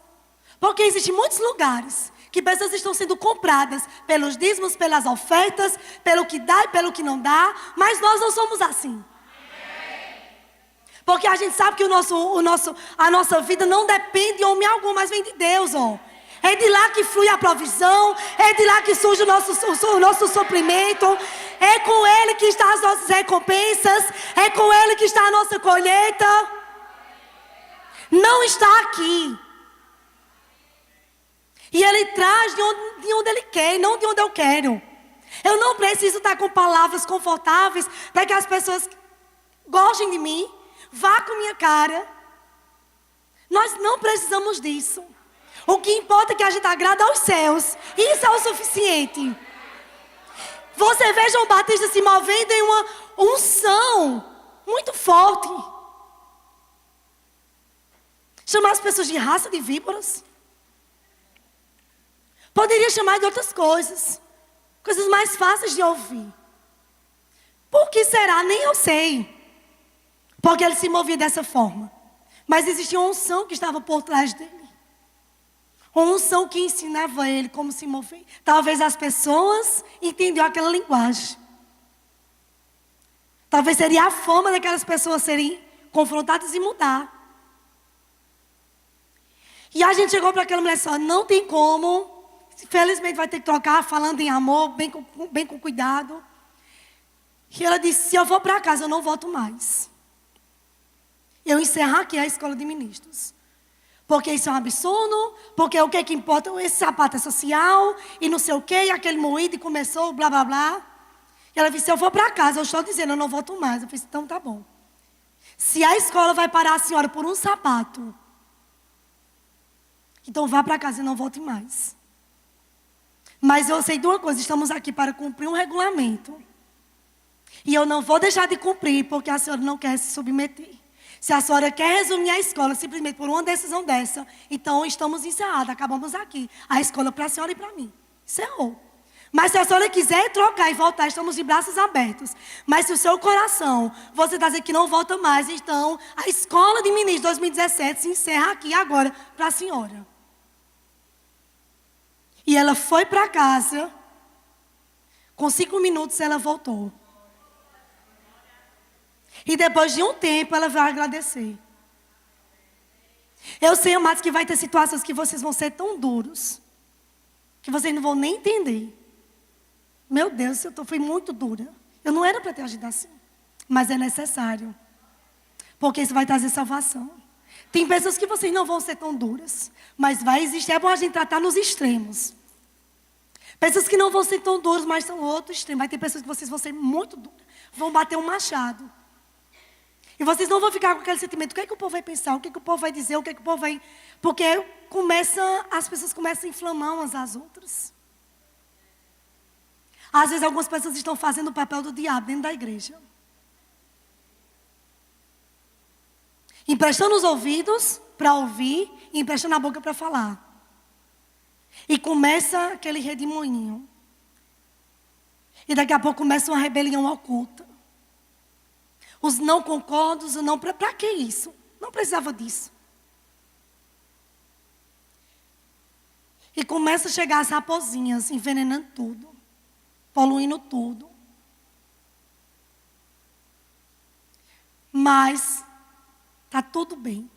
Porque existem muitos lugares que pessoas estão sendo compradas pelos dízimos, pelas ofertas, pelo que dá e pelo que não dá, mas nós não somos assim. Porque a gente sabe que a nossa vida não depende de homem algum, mas vem de Deus, ó. É de lá que flui a provisão, é de lá que surge o nosso suprimento, é com Ele que estão as nossas recompensas, é com Ele que está a nossa colheita. Não está aqui. E Ele traz de onde Ele quer e não de onde eu quero. Eu não preciso estar com palavras confortáveis para que as pessoas gostem de mim, vá com minha cara. Nós não precisamos disso. O que importa é que a gente agrada aos céus. Isso é o suficiente. Você vê João Batista se movendo em uma unção muito forte. Chamar as pessoas de raça de víboras. Poderia chamar de outras coisas. Coisas mais fáceis de ouvir. Por que será? Nem eu sei. Porque ele se movia dessa forma. Mas existia uma unção que estava por trás dele. Uma unção que ensinava ele como se mover. Talvez as pessoas entendiam aquela linguagem. Talvez seria a forma daquelas pessoas serem confrontadas e mudar. E a gente chegou para aquela mulher só, não tem como. Felizmente vai ter que trocar, falando em amor, bem com cuidado. E ela disse, se eu for para casa, eu não volto mais. Eu encerro aqui a escola de ministros. Porque isso é um absurdo, porque o que importa, esse sapato é social, e não sei o quê, e aquele moído, e começou, blá, blá, blá. E ela disse, se eu for para casa, eu estou dizendo, eu não volto mais. Eu disse, então tá bom. Se a escola vai parar a senhora por um sapato, então vá para casa e não volte mais. Mas eu sei de uma coisa, estamos aqui para cumprir um regulamento. E eu não vou deixar de cumprir, porque a senhora não quer se submeter. Se a senhora quer resumir a escola simplesmente por uma decisão dessa, então estamos encerrados, acabamos aqui. A escola para a senhora e para mim. Encerrou. Mas se a senhora quiser trocar e voltar, estamos de braços abertos. Mas se o seu coração, você está dizendo que não volta mais, então a escola de ministros 2017 se encerra aqui agora para a senhora. E ela foi para casa, com 5 minutos ela voltou. E depois de um tempo, ela vai agradecer. Eu sei, amados, que vai ter situações que vocês vão ser tão duros, que vocês não vão nem entender. Meu Deus, fui muito dura. Eu não era para ter agido assim. Mas é necessário. Porque isso vai trazer salvação. Tem pessoas que vocês não vão ser tão duras. Mas vai existir, é bom a gente tratar nos extremos. Pessoas que não vão ser tão duras, mas são outro extremo. Vai ter pessoas que vocês vão ser muito duras. Vão bater um machado. E vocês não vão ficar com aquele sentimento. O que é que o povo vai pensar? O que é que o povo vai dizer? O que é que o povo vai... Porque as pessoas começam a inflamar umas às outras. Às vezes algumas pessoas estão fazendo o papel do diabo dentro da igreja. Emprestando os ouvidos para ouvir e emprestando a boca para falar. E começa aquele redemoinho. E daqui a pouco começa uma rebelião oculta. Os não concordos, o não... Para que isso? Não precisava disso. E começa a chegar as raposinhas, envenenando tudo. Poluindo tudo. Mas está tudo bem.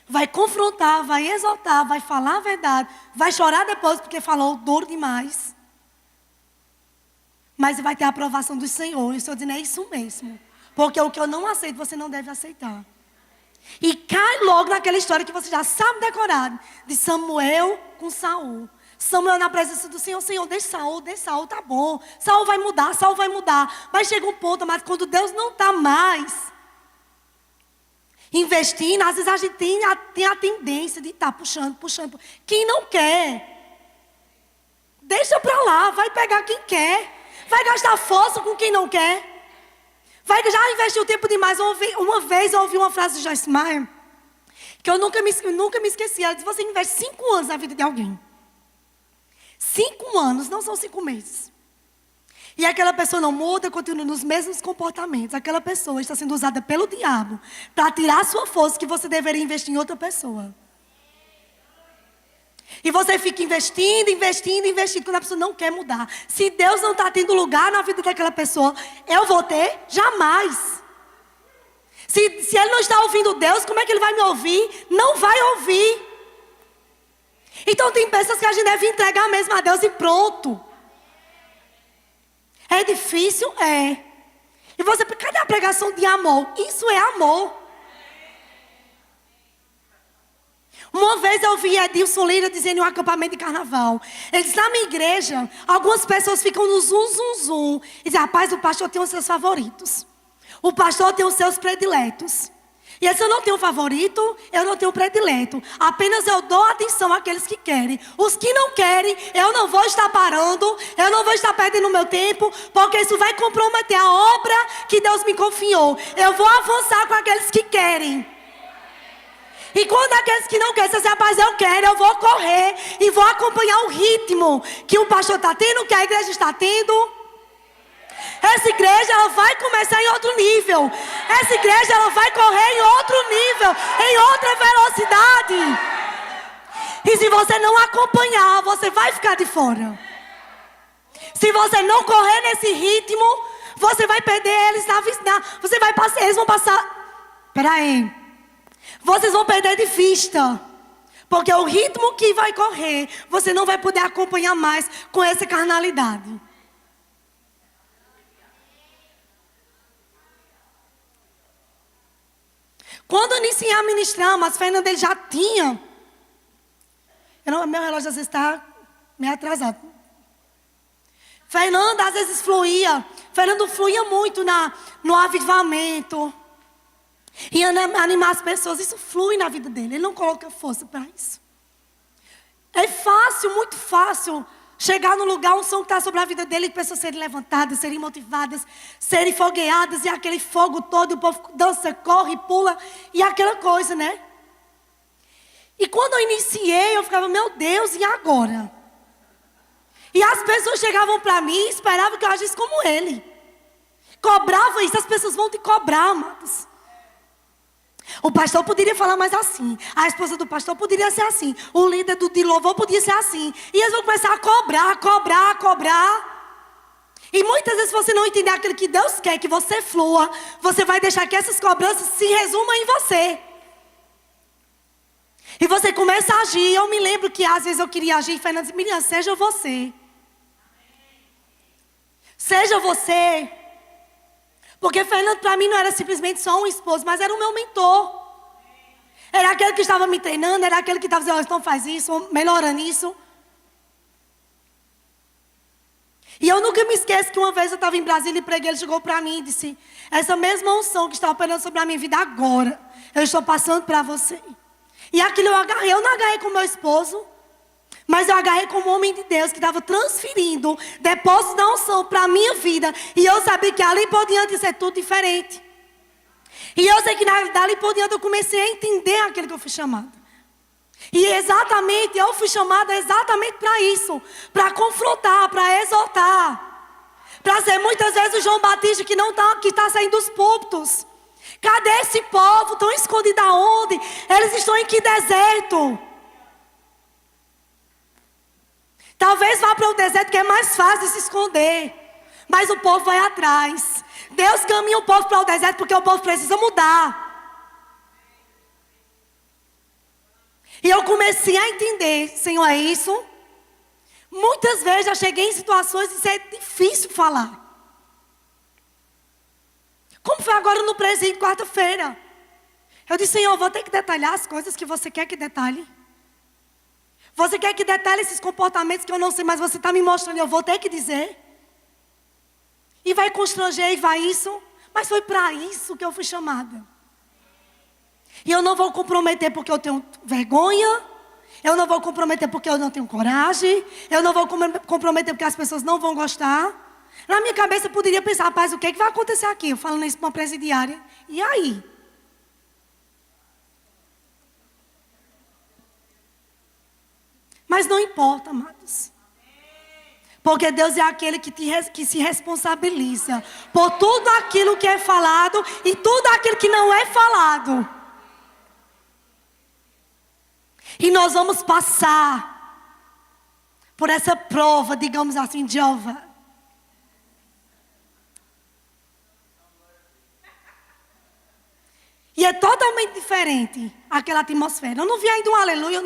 Vai confrontar, vai exaltar, vai falar a verdade. Vai chorar depois porque falou duro demais. Mas vai ter a aprovação do Senhor. Eu estou dizendo, é isso mesmo. Porque o que eu não aceito, você não deve aceitar. E cai logo naquela história que você já sabe decorado. De Samuel com Saul. Samuel na presença do Senhor. Senhor, deixa Saul, tá bom. Saul vai mudar. Mas chega um ponto, mas quando Deus não está mais investindo, às vezes a gente tem a tendência de estar puxando. Quem não quer, deixa para lá, vai pegar quem quer. Vai gastar força com quem não quer. Já investiu tempo demais. Uma vez eu ouvi uma frase de Joyce Meyer. que eu nunca me esqueci. Ela disse, você investe 5 anos na vida de alguém. 5 anos, não são 5 meses. E aquela pessoa não muda, continua nos mesmos comportamentos. Aquela pessoa está sendo usada pelo diabo para tirar a sua força que você deveria investir em outra pessoa. E você fica investindo, quando a pessoa não quer mudar. Se Deus não está tendo lugar na vida daquela pessoa, eu vou ter? Jamais. Se ele não está ouvindo Deus, como é que ele vai me ouvir? Não vai ouvir. Então tem pessoas que a gente deve entregar mesmo a Deus e pronto. É difícil? É. E você, cadê a pregação de amor? Isso é amor. Uma vez eu vi Edilson Lira dizendo em um acampamento de carnaval. Ele disse, na minha igreja, algumas pessoas ficam no zum. E dizem, rapaz, o pastor tem os seus favoritos. O pastor tem os seus prediletos. E se eu não tenho favorito, eu não tenho predileto. Apenas eu dou atenção àqueles que querem. Os que não querem, eu não vou estar parando. Eu não vou estar perdendo o meu tempo. Porque isso vai comprometer a obra que Deus me confiou. Eu vou avançar com aqueles que querem. E quando aqueles que não querem, você diz, rapaz, eu quero, eu vou correr. E vou acompanhar o ritmo que o pastor está tendo, que a igreja está tendo. Essa igreja, ela vai começar em outro nível. Essa igreja, ela vai correr em outro nível, em outra velocidade. E se você não acompanhar, você vai ficar de fora. Se você não correr nesse ritmo, você vai perder eles na vista. Eles vão passar. Peraí. Vocês vão perder de vista. Porque o ritmo que vai correr, você não vai poder acompanhar mais com essa carnalidade. Quando eu iniciei a ministrar, mas Fernanda ele já tinha. Meu relógio às vezes está meio atrasado. Fernanda às vezes fluía. Fernando fluía muito no avivamento. E animar as pessoas. Isso flui na vida dele. Ele não coloca força para isso. É fácil, muito fácil. Chegar no lugar, um som que está sobre a vida dele, e pessoas serem levantadas, serem motivadas, serem fogueadas, e aquele fogo todo, o povo dança, corre, pula, e aquela coisa, né? E quando eu iniciei, eu ficava, meu Deus, e agora? E as pessoas chegavam para mim e esperavam que eu agisse como ele. Cobrava isso, as pessoas vão te cobrar, amados. O pastor poderia falar mais assim. A esposa do pastor poderia ser assim. O líder de louvor podia ser assim. E eles vão começar a cobrar. E muitas vezes você não entender aquilo que Deus quer que você flua. Você vai deixar que essas cobranças se resumam em você. E você começa a agir. Eu me lembro que às vezes eu queria agir. E Fernanda disse, Miriam, seja você. Seja você. Porque Fernando para mim não era simplesmente só um esposo, mas era o meu mentor. Era aquele que estava me treinando, era aquele que estava dizendo, então faz isso, melhora nisso. E eu nunca me esqueço que uma vez eu estava em Brasília e preguei, ele chegou para mim e disse, essa mesma unção que está operando sobre a minha vida agora, eu estou passando para você. E aquilo eu não agarrei com meu esposo, mas eu agarrei como homem de Deus que estava transferindo depósitos da unção para a minha vida. E eu sabia que ali por diante ia ser tudo diferente. E eu sei que dali por diante eu comecei a entender aquilo que eu fui chamada. E exatamente, eu fui chamada exatamente para isso. Para confrontar, para exortar. Para ser muitas vezes o João Batista que está saindo dos púlpitos. Cadê esse povo? Estão escondidos aonde? Eles estão em que deserto? Talvez vá para o deserto que é mais fácil de se esconder. Mas o povo vai atrás. Deus caminha o povo para o deserto porque o povo precisa mudar. E eu comecei a entender, Senhor, é isso? Muitas vezes já cheguei em situações de ser difícil falar. Como foi agora no presente, quarta-feira. Eu disse, Senhor, eu vou ter que detalhar as coisas que você quer que detalhe. Você quer que detalhe esses comportamentos que eu não sei, mas você está me mostrando, eu vou ter que dizer. E vai constranger e vai isso. Mas foi para isso que eu fui chamada. E eu não vou comprometer porque eu tenho vergonha. Eu não vou comprometer porque eu não tenho coragem. Eu não vou comprometer porque as pessoas não vão gostar. Na minha cabeça eu poderia pensar, rapaz, o que vai acontecer aqui? Eu falando isso para uma presidiária. E aí? Mas não importa, amados. Porque Deus é aquele que se responsabiliza por tudo aquilo que é falado e tudo aquilo que não é falado. E nós vamos passar por essa prova, digamos assim, de Jeová. E é totalmente diferente aquela atmosfera. Eu não vi ainda um aleluia,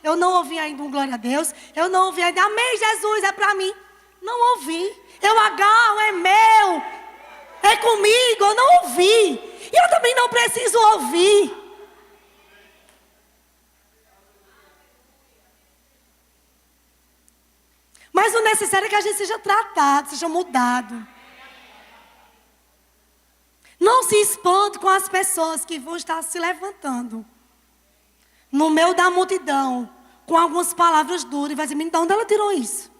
eu não ouvi ainda um glória a Deus. Eu não ouvi ainda, amém, Jesus, é para mim. Não ouvi. Eu agarro, é meu. É comigo, eu não ouvi. E eu também não preciso ouvir. Mas o necessário é que a gente seja tratado, seja mudado. Não se espante com as pessoas que vão estar se levantando no meio da multidão, com algumas palavras duras, e vai dizer, de onde ela tirou isso?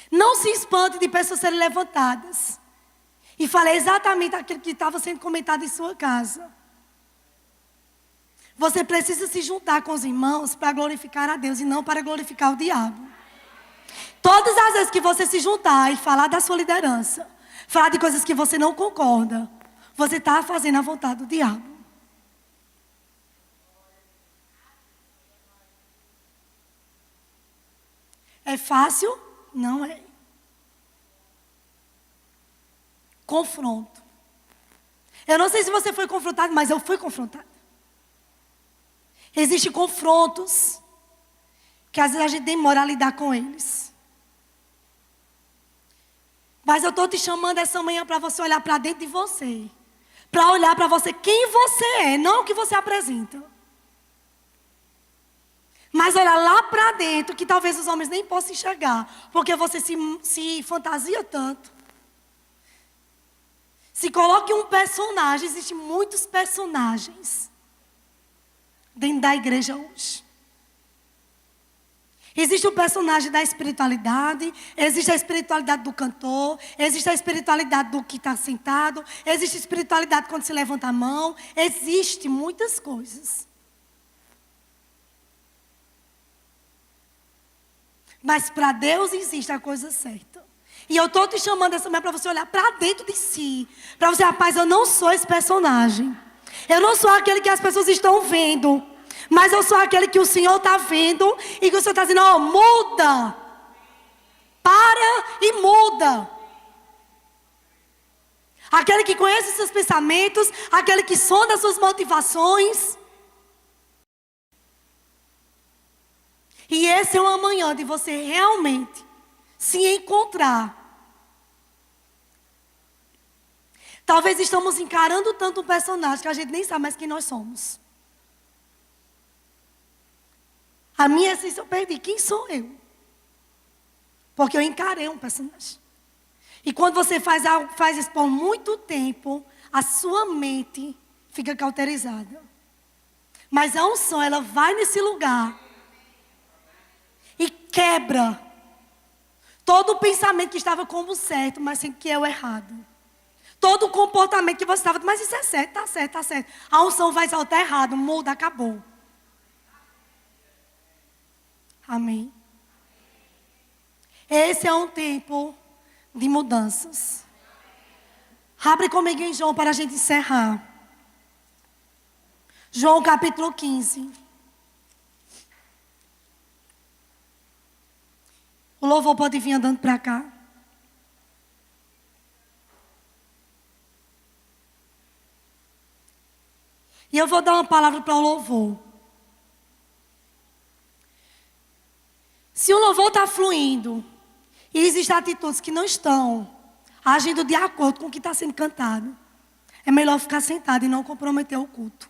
Não se espante de pessoas serem levantadas e falei exatamente aquilo que estava sendo comentado em sua casa. Você precisa se juntar com os irmãos para glorificar a Deus e não para glorificar o diabo. Todas as vezes que você se juntar e falar da sua liderança, falar de coisas que você não concorda, você está fazendo a vontade do diabo. É fácil? Não é. Confronto. Eu não sei se você foi confrontado, mas eu fui confrontado. Existem confrontos que às vezes a gente demora a lidar com eles. Mas eu estou te chamando essa manhã para você olhar para dentro de você. Para olhar para você quem você é, não o que você apresenta. Mas olhar lá para dentro, que talvez os homens nem possam enxergar. Porque você se fantasia tanto. Se coloque um personagem, existem muitos personagens dentro da igreja hoje. Existe o personagem da espiritualidade, existe a espiritualidade do cantor, existe a espiritualidade do que está sentado, existe a espiritualidade quando se levanta a mão, existe muitas coisas. Mas para Deus existe a coisa certa. E eu estou te chamando essa manhã para você olhar para dentro de si. Para você, rapaz, eu não sou esse personagem. Eu não sou aquele que as pessoas estão vendo. Mas eu sou aquele que o Senhor está vendo e que o Senhor está dizendo, ó, muda. Para e muda. Aquele que conhece os seus pensamentos, aquele que sonda as suas motivações. E esse é uma manhã de você realmente se encontrar. Talvez estamos encarando tanto um personagem que a gente nem sabe mais quem nós somos. A minha essência eu perdi. Quem sou eu? Porque eu encarei um personagem. E quando você faz isso por muito tempo, a sua mente fica cauterizada. Mas a unção, ela vai nesse lugar e quebra todo o pensamento que estava como certo, mas sem que é o errado. Todo o comportamento que você estava, mas isso é certo, está certo, está certo. A unção vai saltar errado, muda, acabou. Amém. Esse é um tempo de mudanças. Abre comigo em João para a gente encerrar. João capítulo 15. O louvor pode vir andando para cá. E eu vou dar uma palavra para o louvor. Se o louvor está fluindo e existem atitudes que não estão agindo de acordo com o que está sendo cantado, é melhor ficar sentado e não comprometer o culto.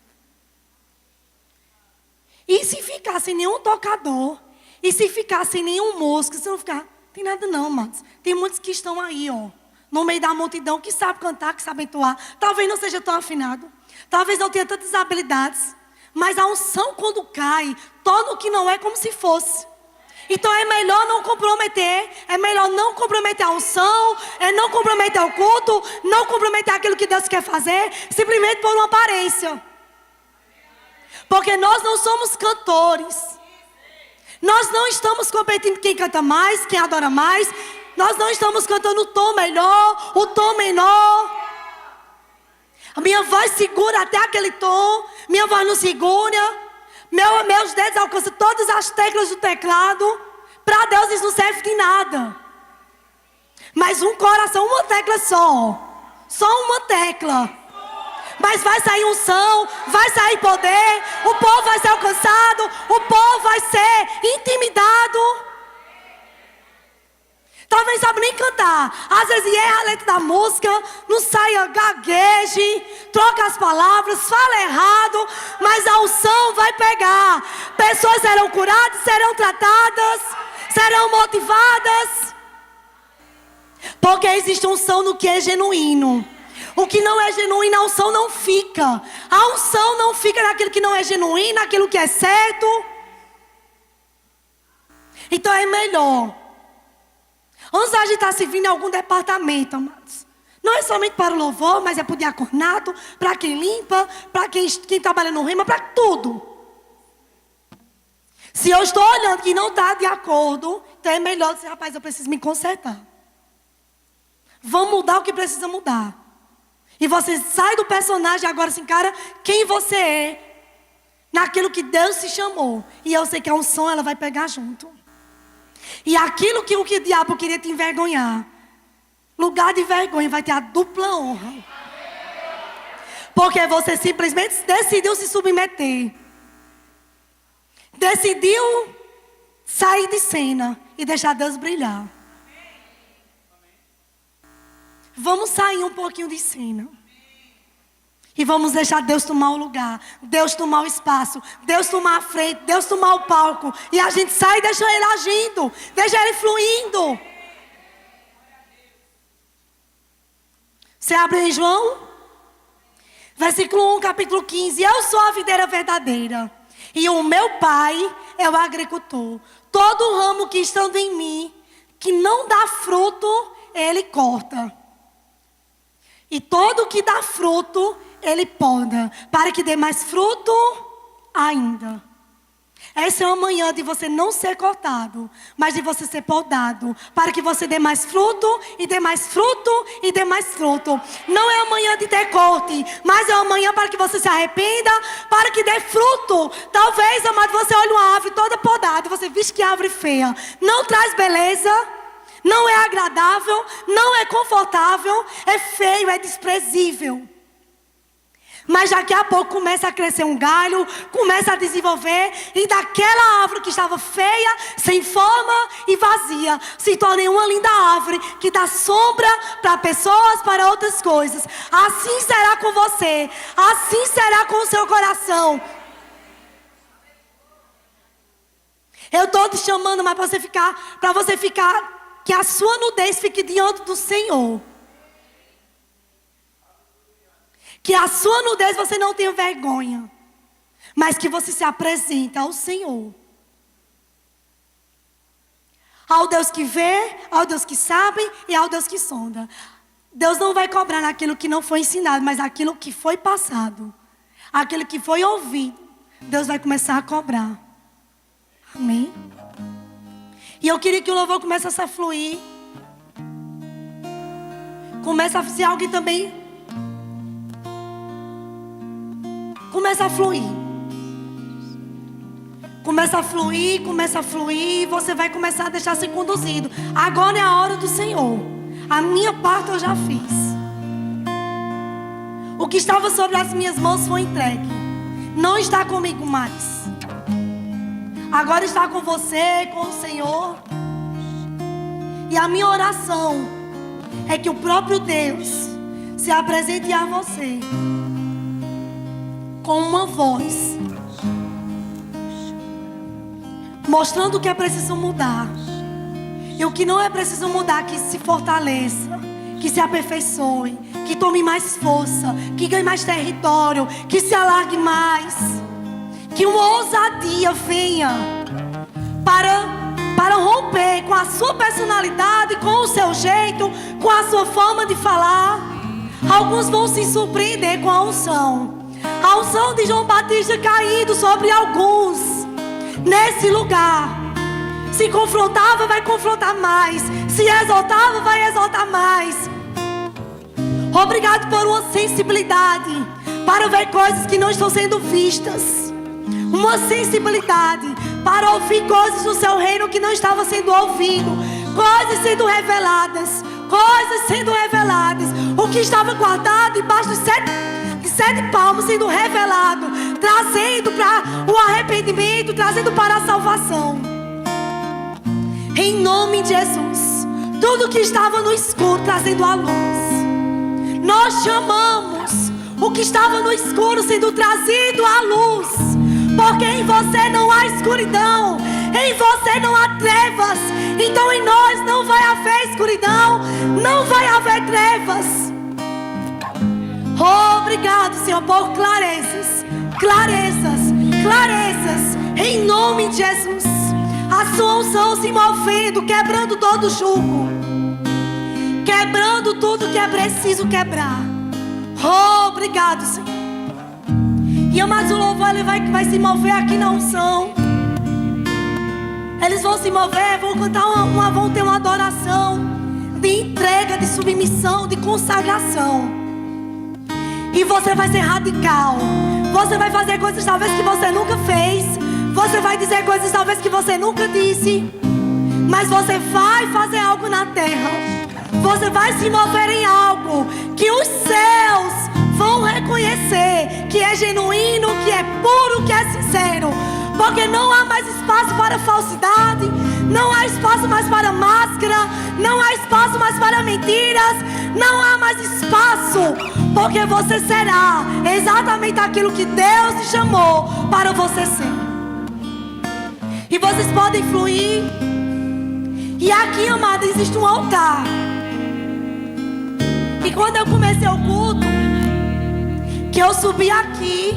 E se ficar sem nenhum tocador, e se ficar sem nenhum músico, se não ficar, tem nada não, amados. Tem muitos que estão aí, ó, no meio da multidão, que sabem cantar, que sabem entoar. Talvez não seja tão afinado, talvez não tenha tantas habilidades, mas a unção quando cai, torna o que não é como se fosse. Então é melhor não comprometer, é melhor não comprometer a unção, é não comprometer o culto, não comprometer aquilo que Deus quer fazer, simplesmente por uma aparência. Porque nós não somos cantores. Nós não estamos competindo quem canta mais, quem adora mais. Nós não estamos cantando o tom melhor, o tom menor. A minha voz segura até aquele tom. Minha voz não segura. Meus dedos alcançam todas as teclas do teclado. Para Deus isso não serve de nada. Mas um coração, uma tecla só. Só uma tecla. Mas vai sair unção, vai sair poder. O povo vai ser alcançado. O povo vai ser intimidado. Talvez sabe nem cantar. Às vezes erra a letra da música, não saia, gagueje, troca as palavras, fala errado, mas a unção vai pegar. Pessoas serão curadas, serão tratadas, serão motivadas. Porque existe unção no que é genuíno. O que não é genuíno, a unção não fica. A unção não fica naquilo que não é genuíno, naquilo que é certo. Então é melhor. Antes a gente estar servindo em algum departamento, amados. Não é somente para o louvor, mas é para o diaconato, para quem limpa, para quem trabalha no rema, para tudo. Se eu estou olhando que não está de acordo, então é melhor dizer, rapaz, eu preciso me consertar. Vamos mudar o que precisa mudar. E você sai do personagem agora assim, cara, quem você é, naquilo que Deus te chamou. E eu sei que a unção ela vai pegar junto. E aquilo que o diabo queria te envergonhar, lugar de vergonha vai ter a dupla honra. Porque você simplesmente decidiu se submeter. Decidiu sair de cena e deixar Deus brilhar. Vamos sair um pouquinho de cena. E vamos deixar Deus tomar o lugar. Deus tomar o espaço. Deus tomar a frente. Deus tomar o palco. E a gente sai e deixa Ele agindo. Deixa Ele fluindo. Você abre em João? Versículo 1, capítulo 15. Eu sou a videira verdadeira. E o meu pai é o agricultor. Todo ramo que estando em mim, que não dá fruto, Ele corta. E todo que dá fruto, Ele poda, para que dê mais fruto ainda. Essa é uma manhã de você não ser cortado, mas de você ser podado, para que você dê mais fruto, e dê mais fruto, e dê mais fruto. Não é uma manhã de ter corte, mas é uma manhã para que você se arrependa, para que dê fruto. Talvez, amado, você olhe uma árvore toda podada, e você vê que árvore feia, não traz beleza. Não é agradável, não é confortável, é feio, é desprezível. Mas daqui a pouco começa a crescer um galho, começa a desenvolver, e daquela árvore que estava feia, sem forma e vazia, se torna uma linda árvore que dá sombra para pessoas, para outras coisas. Assim será com você, assim será com o seu coração. Eu estou te chamando, mas para você ficar, que a sua nudez fique diante do Senhor. Que a sua nudez você não tenha vergonha, mas que você se apresente ao Senhor. Ao Deus que vê, ao Deus que sabe e ao Deus que sonda. Deus não vai cobrar naquilo que não foi ensinado, mas aquilo que foi passado, aquilo que foi ouvido, Deus vai começar a cobrar. Amém? E eu queria que o louvor começasse a fluir. Começa a ser algo que também começa a fluir. Começa a fluir, começa a fluir. E você vai começar a deixar ser conduzido. Agora é a hora do Senhor. A minha parte eu já fiz. O que estava sobre as minhas mãos foi entregue. Não está comigo mais. Agora está com você, com o Senhor. E a minha oração é que o próprio Deus se apresente a você com uma voz, mostrando o que é preciso mudar. E o que não é preciso mudar, que se fortaleça, que se aperfeiçoe, que tome mais força, que ganhe mais território, que se alargue mais. Que uma ousadia venha para romper com a sua personalidade, com o seu jeito, com a sua forma de falar. Alguns vão se surpreender com a unção. A unção de João Batista caindo sobre alguns nesse lugar. Se confrontava, vai confrontar mais. Se exaltava, vai exaltar mais. Obrigado por uma sensibilidade para ver coisas que não estão sendo vistas. Uma sensibilidade para ouvir coisas do seu reino que não estavam sendo ouvidas. Coisas sendo reveladas. Coisas sendo reveladas. O que estava guardado debaixo de sete palmos sendo revelado. Trazendo para o arrependimento. Trazendo para a salvação. Em nome de Jesus. Tudo que estava no escuro trazendo a luz. Nós chamamos o que estava no escuro sendo trazido à luz. Porque em você não há escuridão. Em você não há trevas. Então em nós não vai haver escuridão. Não vai haver trevas. Obrigado, Senhor, por clarezas. Clarezas. Clarezas. Em nome de Jesus. A sua unção se movendo, quebrando todo jugo. Quebrando tudo que é preciso quebrar. Obrigado, Senhor. E amados, o louvor ele vai se mover aqui na unção. Eles vão se mover, vão cantar vão ter uma adoração de entrega, de submissão, de consagração. E você vai ser radical. Você vai fazer coisas talvez que você nunca fez. Você vai dizer coisas talvez que você nunca disse. Mas você vai fazer algo na terra. Você vai se mover em algo que os céus vão reconhecer que é genuíno, que é puro, que é sincero. Porque não há mais espaço para falsidade. Não há espaço mais para máscara. Não há espaço mais para mentiras. Não há mais espaço. Porque você será exatamente aquilo que Deus te chamou para você ser. E vocês podem fluir. E aqui, amada, existe um altar. E quando eu comecei o culto, que eu subi aqui,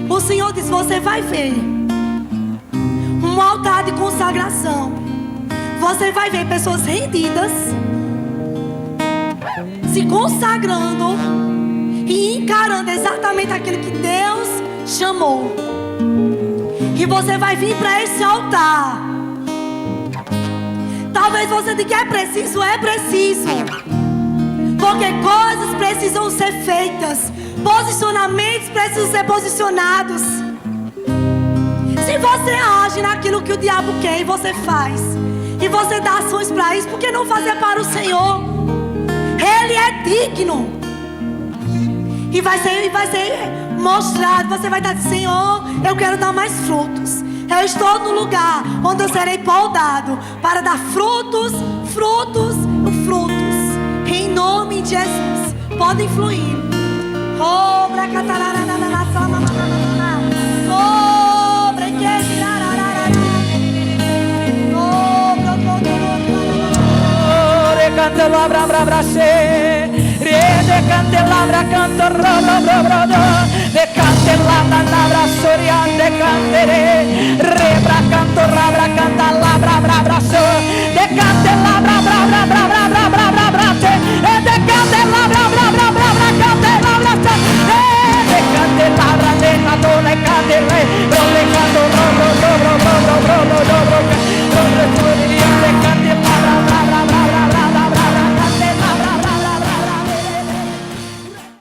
o Senhor disse: você vai ver um altar de consagração. Você vai ver pessoas rendidas, se consagrando e encarando exatamente aquilo que Deus chamou. E você vai vir para esse altar. Talvez você diga: é preciso, é preciso. Porque coisas precisam ser feitas. Posicionamentos precisam ser posicionados. Se você age naquilo que o diabo quer e você faz, e você dá ações para isso, por que não fazer para o Senhor? Ele é digno. E vai ser mostrado. Você vai estar dizendo: Senhor, eu quero dar mais frutos. Eu estou no lugar onde eu serei podado para dar frutos, frutos, frutos. Em nome de Jesus. Podem fluir. Obra candelabra brabrache, de candelabra canto rodo de candelabra nabra sorian de